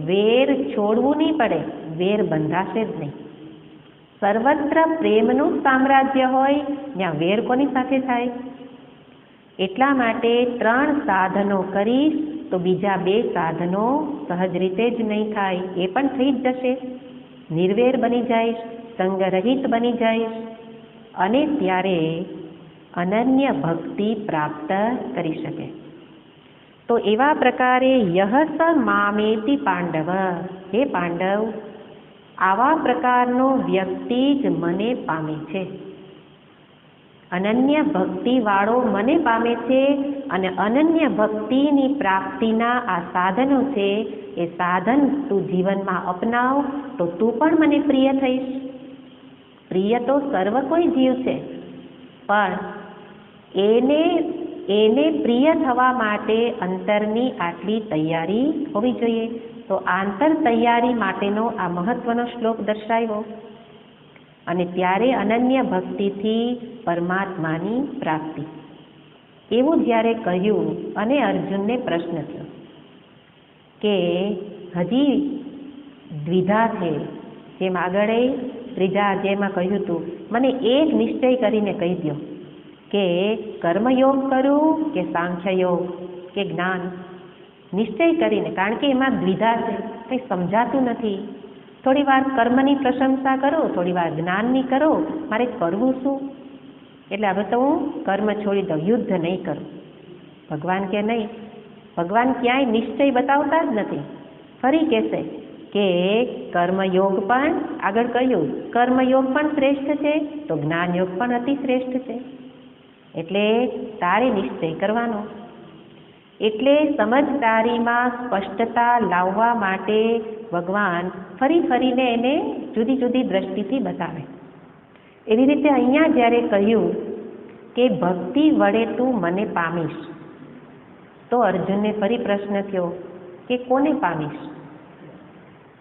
વેર છોડવું નહીં પડે, વેર બંધાશે જ નહીં. સર્વત્ર પ્રેમનું સામ્રાજ્ય હોય ત્યાં વેર કોની સાથે થાય? એટલા માટે 3 સાધનો કરીશ તો બીજા 2 સાધનો સહજ રીતે જ નહીં થાય, એ પણ થઈ જ જશે. નિર્વેર બની જઈશ, સંગરહિત બની જઈશ, અને ત્યારે અનન્ય ભક્તિ પ્રાપ્ત કરી શકે. તો એવા પ્રકારે યહ સ મામેતિ પાંડવ, હે પાંડવ, આવા પ્રકારનો વ્યક્તિ જ મને પામે છે. અનન્ય ભક્તિવાળો મને પામે છે. અને અનન્ય ભક્તિની પ્રાપ્તિના આ સાધનો છે, એ સાધન તું જીવનમાં અપનાવ તો તું પણ મને પ્રિય થઈશ. પ્રિય તો સર્વ કોઈ જીવ છે, પણ એને પ્રિય થવા માટે અંતરની આટલી તૈયારી હોવી જોઈએ. તો આંતર તૈયારી માટેનો આ મહત્વનો શ્લોક દર્શાવ્યો. અને ત્યારે અનન્ય ભક્તિથી પરમાત્માની પ્રાપ્તિ, એવું જ્યારે કહ્યું અને અર્જુનને પ્રશ્ન થયો કે હજી દ્વિધા છે, જેમ આગળ ત્રીજા અધ્યાયમાં કહ્યું હતું, મને એક નિશ્ચય કરીને કહી દો કે કર્મયોગ કરું કે સાંખ્યયોગ કે જ્ઞાન. નિશ્ચય કરીને, કારણ કે એમાં દ્વિધા છે, કંઈ સમજાતું નથી. થોડી વાર કર્મની પ્રશંસા કરો, થોડી વાર જ્ઞાનની કરો, મારે કરવું શું? એટલે હવે તો હું કર્મ છોડી દઉં, યુદ્ધ નહીં કરું. ભગવાન કે નહીં, ભગવાન ક્યાંય નિશ્ચય બતાવતા જ નથી. ફરી કહેશે કે કર્મયોગ પણ, આગળ કહ્યું કર્મયોગ પણ શ્રેષ્ઠ છે તો જ્ઞાનયોગ પણ અતિ શ્રેષ્ઠ છે. એટલે તારે નિશ્ચય કરવાનો. એટલે સમજદારીમાં સ્પષ્ટતા લાવવા માટે ભગવાન ફરીને એને જુદી જુદી દ્રષ્ટિથી બતાવે. એવી રીતે અહીંયા જ્યારે કહ્યું કે ભક્તિ વડે તું મને પામીશ, તો અર્જુનને ફરી પ્રશ્ન થયો કે કોને પામીશ,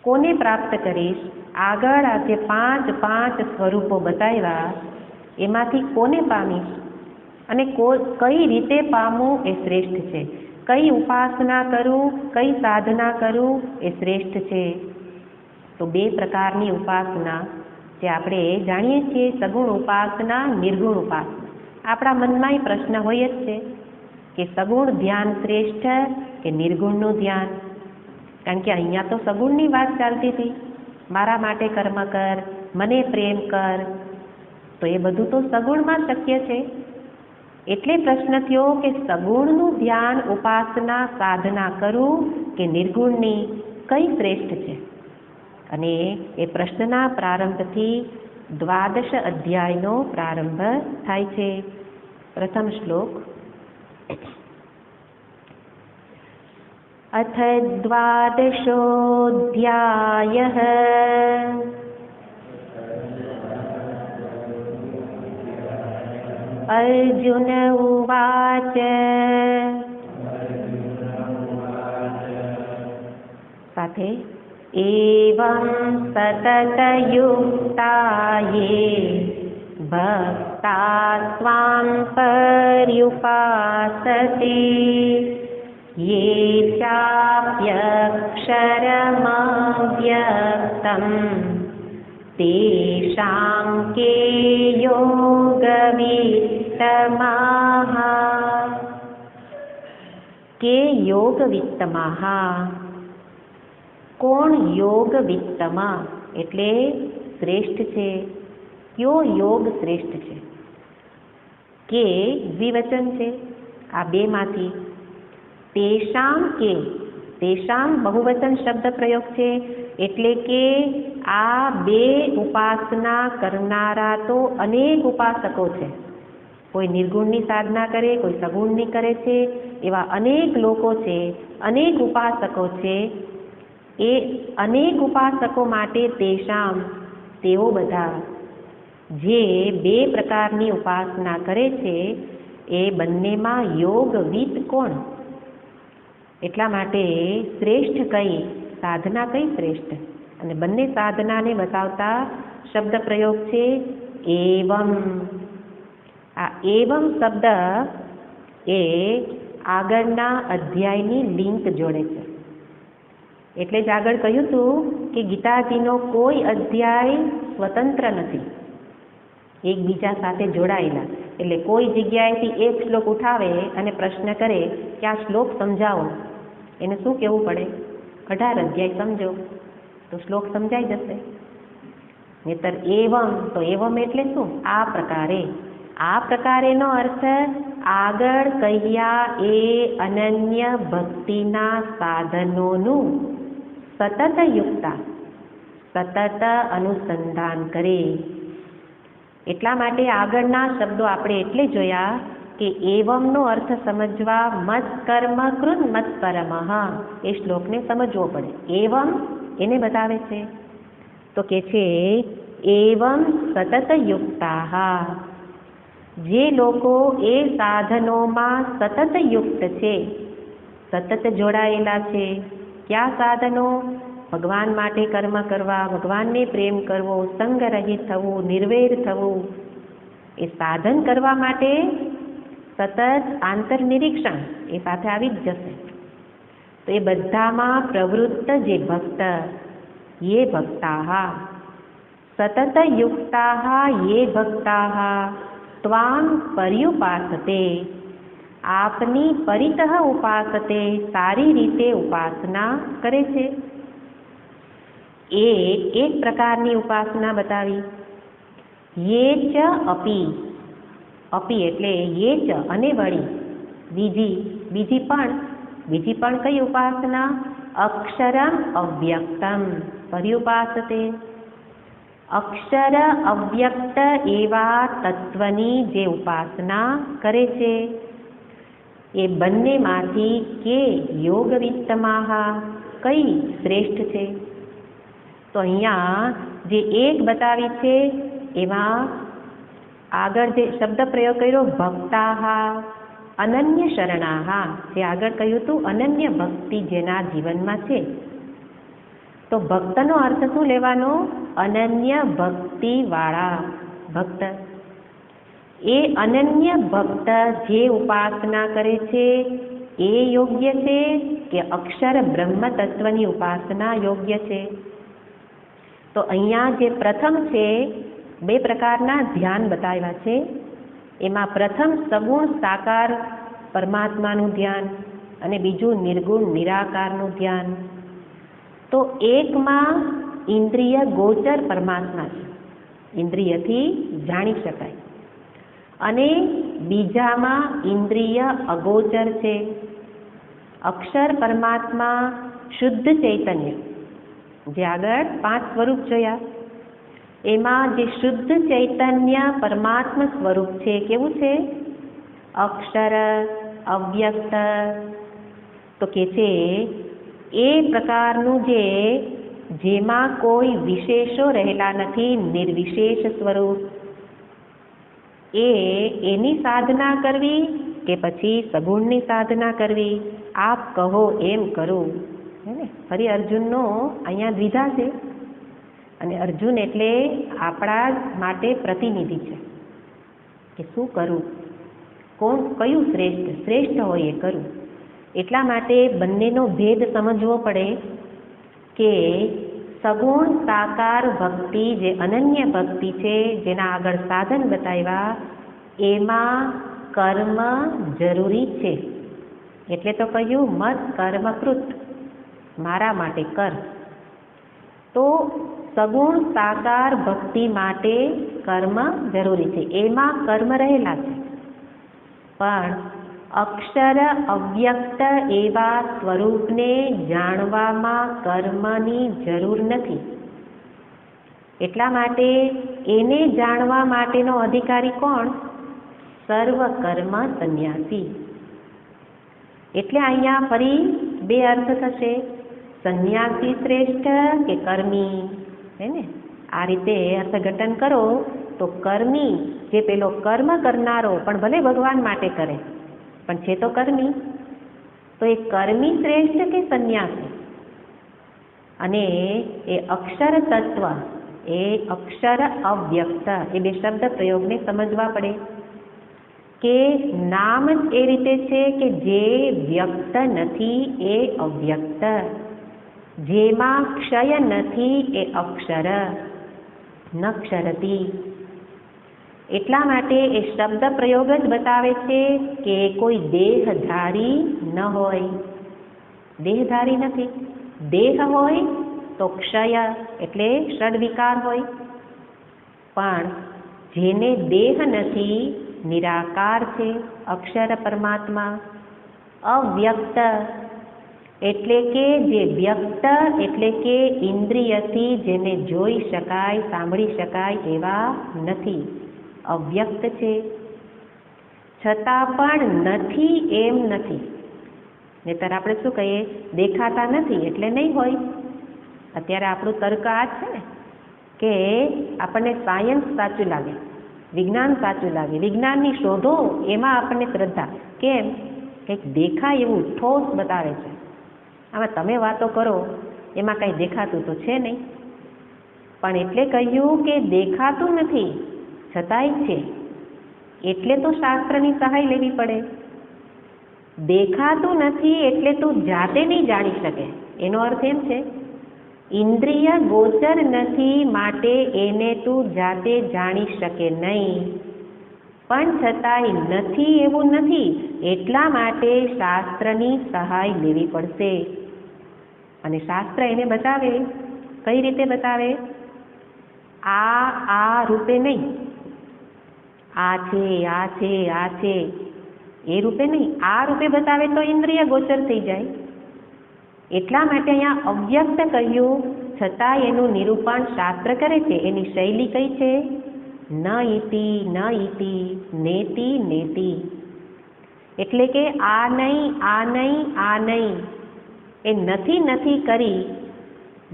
કોને પ્રાપ્ત કરીશ? આગળ આ જે 5 સ્વરૂપો બતાવ્યા એમાંથી કોને પામીશ અને કઈ રીતે પામવું એ શ્રેષ્ઠ છે. કઈ ઉપાસના કરું, કઈ સાધના કરું એ શ્રેષ્ઠ છે. તો બે પ્રકારની ઉપાસના જે આપણે જાણીએ છીએ, સગુણ ઉપાસના, નિર્ગુણ ઉપાસના. આપણા મનમાં પ્રશ્ન હોય જ છે કે સગુણ ધ્યાન શ્રેષ્ઠ કે નિર્ગુણનું ધ્યાન. કારણ કે અહીંયા તો સગુણની વાત ચાલતી હતી, મારા માટે કર્મ કર, મને પ્રેમ કર, તો એ બધું તો સગુણમાં શક્ય છે. એટલે પ્રશ્ન થયો કે સગુણનું ધ્યાન, ઉપાસના, સાધના કરું કે નિર્ગુણની, કઈ શ્રેષ્ઠ છે? અને એ પ્રશ્નના પ્રારંભથી 12 અધ્યાયનો પ્રારંભ થાય છે. પ્રથમ શ્લોક. અથ 12ોऽધ્યાયઃ અર્જુન ઉવાચ. સાથે એવં સતતયુક્તા યે ભક્તા ત્વાં પર્યુપાસતે યે ચાપ્યક્ષરમવ્યક્તં તેષાં કે યોગવિત્તમાઃ. કે યોગવિત્તમાઃ. કોણ યોગવિત્તમાં એટલે શ્રેષ્ઠ છે? કયો યોગ શ્રેષ્ઠ છે? કે દ્વિવચન છે આ બેમાંથી. તેષામ કે, તેષામ બહુવચન શબ્દ પ્રયોગ છે, એટલે કે આ બે ઉપાસના કરનારા તો અનેક ઉપાસકો છે. કોઈ નિર્ગુણની સાધના કરે, કોઈ સગુણની કરે છે, એવા અનેક લોકો છે, અનેક ઉપાસકો છે. એ અનેક ઉપાસકો માટે તેષામ, તેઓ બધા જે બે પ્રકારની ઉપાસના કરે છે એ બંનેમાં યોગવિત કોણ? એટલા માટે શ્રેષ્ઠ કઈ, સાધના કઈ શ્રેષ્ઠ? અને બંને સાધનાને બતાવતા શબ્દ પ્રયોગ છે એવમ. આ એવમ શબ્દ એ આગળના અધ્યાયની લિંક જોડે છે. એટલે જ આગળ કહ્યું હતું કે ગીતાજીનો કોઈ અધ્યાય સ્વતંત્ર નથી, એકબીજા સાથે જોડાયેલા. એટલે કોઈ જગ્યાએથી એક શ્લોક ઉઠાવે અને પ્રશ્ન કરે કે આ શ્લોક સમજાવો, એને શું કહેવું પડે? 18 અધ્યાય સમજો તો શ્લોક સમજાઈ જશે. નહીતર એવમ, તો એવમ એટલે શું? આ પ્રકારે. આ પ્રકારેનો અર્થ આગળ કહ્યા એ અનન્ય ભક્તિના સાધનોનું સતત યુક્તા, સતત અનુસંધાન કરે. એટલા માટે આગળના શબ્દો આપણે એટલે જોયા કે એવમનો અર્થ સમજવા મત કર્મ કૃત મત પરમઃ, એ શ્લોકને સમજવો પડે. એવમ એને બતાવે છે તો કે છે એવમ સતત યુક્તા, જે લોકો એ સાધનોમાં સતત યુક્ત છે, સતત જોડાયેલા છે. કયા સાધનો? ભગવાન માટે કર્મ કરવા, ભગવાનને પ્રેમ કરવો, સંગ રહિત થવું, નિર્વૈર થવું. એ સાધન કરવા માટે સતત આંતરનિરીક્ષણ એ સાથે આવી જ જશે. તો એ બધામાં પ્રવૃત્ત જે ભક્ત, યે ભક્તાઃ, સતત યુક્તાઃ યે ભક્તાઃ ત્વાં પર્યુપાસતે, આપની પરિતઃ ઉપાસતે, સારી રીતે ઉપાસના કરે છે. એ એક પ્રકારની ઉપાસના બતાવી. યે ચ અપી, અપી એટલે યે ચ અને વળી બીજી પણ કઈ ઉપાસના? અક્ષરમ અવ્યક્તમ પર્યુપાસતે. અક્ષર અવ્યક્ત એવા તત્વની જે ઉપાસના કરે છે એ બંનેમાંથી કે યોગવિત્તમાઃ, કઈ શ્રેષ્ઠ છે? તો અહીંયા જે એક બતાવી છે એમાં આગળ જે શબ્દ પ્રયોગ કર્યો ભક્તાઃ, અનન્ય શરણાઃ, જે આગળ કહ્યું હતું અનન્ય ભક્તિ જેના જીવનમાં છે. તો ભક્તનો અર્થ શું લેવાનો? અનન્ય ભક્તિ વાળા ભક્ત. એ અનન્ય ભક્ત જે ઉપાસના કરે છે એ યોગ્ય છે કે અક્ષર બ્રહ્મ તત્વની ઉપાસના યોગ્ય છે? તો અહીંયા જે પ્રથમ છે, બે પ્રકારના ધ્યાન બતાવ્યા છે. એમાં પ્રથમ સગુણ સાકાર પરમાત્માનું ધ્યાન અને બીજું નિર્ગુણ નિરાકારનું ધ્યાન. તો એકમાં ઇન્દ્રિય ગોચર પરમાત્મા છે, ઇન્દ્રિયથી જાણી શકાય, અને બીજામાં ઇન્દ્રિય અગોચર છે. અક્ષર પરમાત્મા શુદ્ધ ચૈતન્ય, જે આગળ 5 સ્વરૂપ જોયા, એમાં જે શુદ્ધ ચૈતન્ય પરમાત્મા સ્વરૂપ છે, કેવું છે? અક્ષર અવ્યક્ત. તો કે છે એ પ્રકારનું જેમાં કોઈ વિશેષો રહેલા નથી, નિર્વિશેષ સ્વરૂપ. એની સાધના કરવી કે પછી સગુણની સાધના કરવી? આપ કહો એમ કરું. હે ને? ફરી અર્જુનનો અહીંયા દ્વિધા છે, અને અર્જુન એટલે આપણા માટે પ્રતિનિધિ છે કે શું કરું, કયું શ્રેષ્ઠ હોય એ કરું. એટલા માટે બંનેનો ભેદ સમજવો પડે કે સગુણ સાકાર ભક્તિ, જે અનન્ય ભક્તિ છે, જેના આગળ સાધન બતાવ્યા, એમાં કર્મ જરૂરી છે. એટલે તો કહ્યું મત કર્મકૃત, મારા માટે કર. તો સગુણ સાકાર ભક્તિ માટે કર્મ જરૂરી છે, એમાં કર્મ રહેલા છે. પણ અક્ષર અવ્યક્ત એવા સ્વરૂપને જાણવામાં કર્મની જરૂર નથી. એટલા માટે એને જાણવા માટેનો અધિકારી કોણ? સર્વ કર્મ સંન્યાસી. એટલે અહીંયા ફરી બે અર્થ થશે, સંન્યાસી શ્રેષ્ઠ કે કર્મી. હે ને? આ રીતે અર્થઘટન કરો તો કર્મી, જે પેલો કર્મ કરનારો પણ ભલે ભગવાન માટે કરે, પણ છે તો કર્મી, તો એ કર્મી શ્રેષ્ઠ કે સંન્યાસી? અને એ અક્ષર તત્વ, એ અક્ષર અવ્યક્ત, એ બે શબ્દ પ્રયોગને સમજવા પડે કે નામ જ એ રીતે છે કે જે વ્યક્ત નથી એ અવ્યક્ત, જેમાં ક્ષય નથી એ અક્ષર, ન ક્ષરતી. એટલા માટે એ શબ્દ પ્રયોગ જ બતાવે છે કે કોઈ દેહધારી ન હોય, દેહધારી નથી. દેહ હોય તો ક્ષય એટલે ષડવિકાર હોય, પણ જેને દેહ નથી, નિરાકાર છે, અક્ષર પરમાત્મા. અવ્યક્ત એટલે કે જે વ્યક્ત એટલે કે ઇન્દ્રિયથી જેને જોઈ શકાય, સાંભળી શકાય એવા નથી, અવ્યક્ત છે. છતાં પણ નથી એમ નથી. નહીંતર આપણે શું કહીએ? દેખાતા નથી એટલે નહીં હોય. અત્યારે આપણું તર્ક આ છે ને કે આપણને સાયન્સ સાચું લાગે, વિજ્ઞાન સાચું લાગે, વિજ્ઞાનની શોધો એમાં આપણને શ્રદ્ધા. કેમ? કંઈક દેખાય એવું ઠોસ બતાવે છે. આમાં તમે વાતો કરો એમાં કંઈ દેખાતું તો છે નહીં. પણ એટલે કહ્યું કે દેખાતું નથી છતાંય છે, એટલે તો શાસ્ત્રની સહાય લેવી પડે. દેખાતું નથી એટલે તું જાતે નહીં જાણી શકે, એનો અર્થ એમ છે ઇન્દ્રિય ગોચર નથી માટે એને તું જાતે જાણી શકે નહીં. પણ છતાંય નથી એવું નથી, એટલા માટે શાસ્ત્રની સહાય લેવી પડશે. અને શાસ્ત્ર એને બતાવે, કઈ રીતે બતાવે? આ રૂપે નહીં, આ છે, આ છે, આ છે, એ રૂપે નહીં, આ રૂપે બતાવે તો ઇન્દ્રિય ગોચર થઈ જાય. એટલા માટે અહીંયા અવ્યક્ત કહ્યું, છતાં એનું નિરૂપણ શાસ્ત્ર કરે છે. એની શૈલી કઈ છે? ન ઇતિ, ન ઇતિ, નેતિ, નેતિ. એટલે કે આ નહીં, આ નહીં, આ નહીં, એ નથી નથી કરી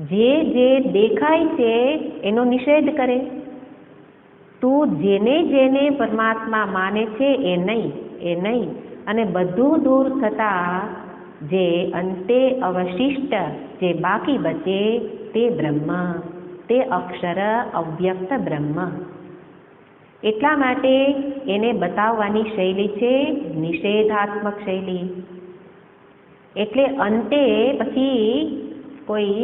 જે દેખાય છે એનો નિષેધ કરે. તું જેને જેને પરમાત્મા માને છે એ નહીં, એ નહીં, અને બધું દૂર થતાં જે અંતે અવશિષ્ટ જે બાકી બચે તે બ્રહ્મ, તે અક્ષર અવ્યક્ત બ્રહ્મ. એટલા માટે એને બતાવવાની શૈલી છે નિષેધાત્મક શૈલી. એટલે અંતે પછી કોઈ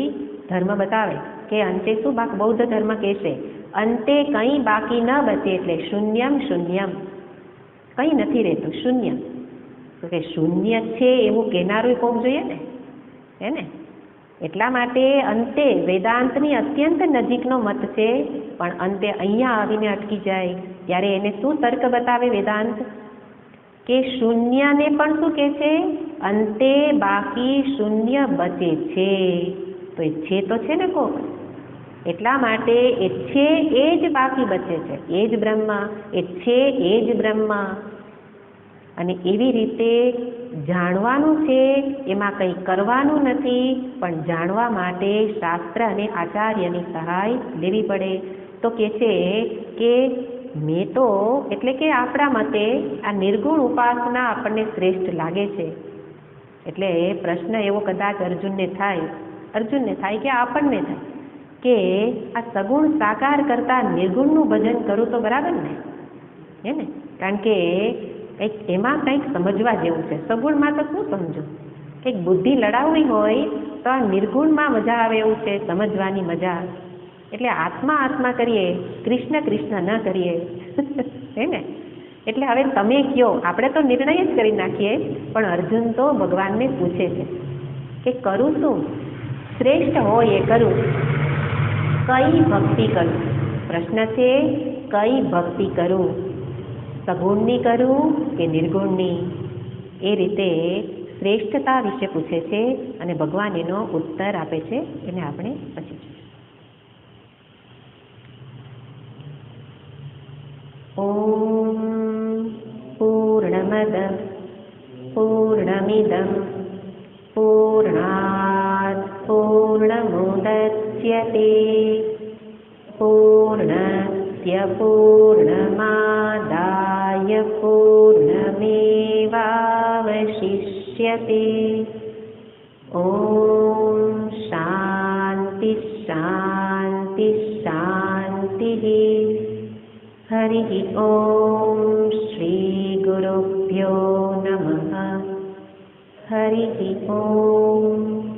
ધર્મ બતાવે કે અંતે શું બૌદ્ધ ધર્મ કહેશે અંતે કંઈ બાકી ન બચે એટલે શૂન્યમ શૂન્યમ, કંઈ નથી રહેતું, શૂન્ય. તો કે શૂન્ય છે એવું કહેનારું કોક જોઈએ ને, હે ને? એટલા માટે અંતે વેદાંતની અત્યંત નજીકનો મત છે, પણ અંતે અહીંયા આવીને અટકી જાય ત્યારે એને શું તર્ક બતાવે વેદાંત કે શૂન્યને પણ શું કહે છે, અંતે બાકી શૂન્ય બચે છે. તો એ છે તો છે ને કોક, એટલા માટે એ છે એ જ બાકી બચે છે, એ જ બ્રહ્મ, એ છે એ જ બ્રહ્મ. અને એવી રીતે જાણવાનું છે, એમાં કંઈ કરવાનું નથી, પણ જાણવા માટે શાસ્ત્ર અને આચાર્યની સહાય લેવી પડે. તો કહે છે કે મેં તો એટલે કે આપણા મતે આ નિર્ગુણ ઉપાસના આપણને શ્રેષ્ઠ લાગે છે. એટલે પ્રશ્ન એવો કદાચ અર્જુનને થાય કે આપણને થાય કે આ સગુણ સાકાર કરતાં નિર્ગુણનું ભજન કરું તો બરાબર ને, હે ને? કારણ કે કંઈક એમાં કંઈક સમજવા જેવું છે. સગુણમાં તો શું સમજો, કંઈક બુદ્ધિ લડાવવી હોય તો આ નિર્ગુણમાં મજા આવે એવું છે, સમજવાની મજા. એટલે આત્મા કરીએ, કૃષ્ણ કૃષ્ણ ન કરીએ, હે ને? એટલે હવે તમે કયો, આપણે તો નિર્ણય જ કરી નાખીએ, પણ અર્જુન તો ભગવાનને પૂછે છે કે કરું શું, શ્રેષ્ઠ હોય એ કરું, કઈ ભક્તિ કરું? પ્રશ્ન છે કઈ ભક્તિ કરું, સગુણની કરું કે નિર્ગુણની? એ રીતે શ્રેષ્ઠતા વિશે પૂછે છે અને ભગવાન એનો ઉત્તર આપે છે. એને આપણે પછી ઓમ પૂર્ણમદ પૂર્ણમિદં પૂર્ણાત પૂર્ણમુદચ્યતે પૂર્ણસ્ય પૂર્ણમાદાય પૂર્ણમેવાવશિષ્યતે. ઓમ શાંતિ શાંતિ શાંતિ. હરિ ઓમ શ્રી ગુરુભ્યો નમઃ. હરિ ઓમ.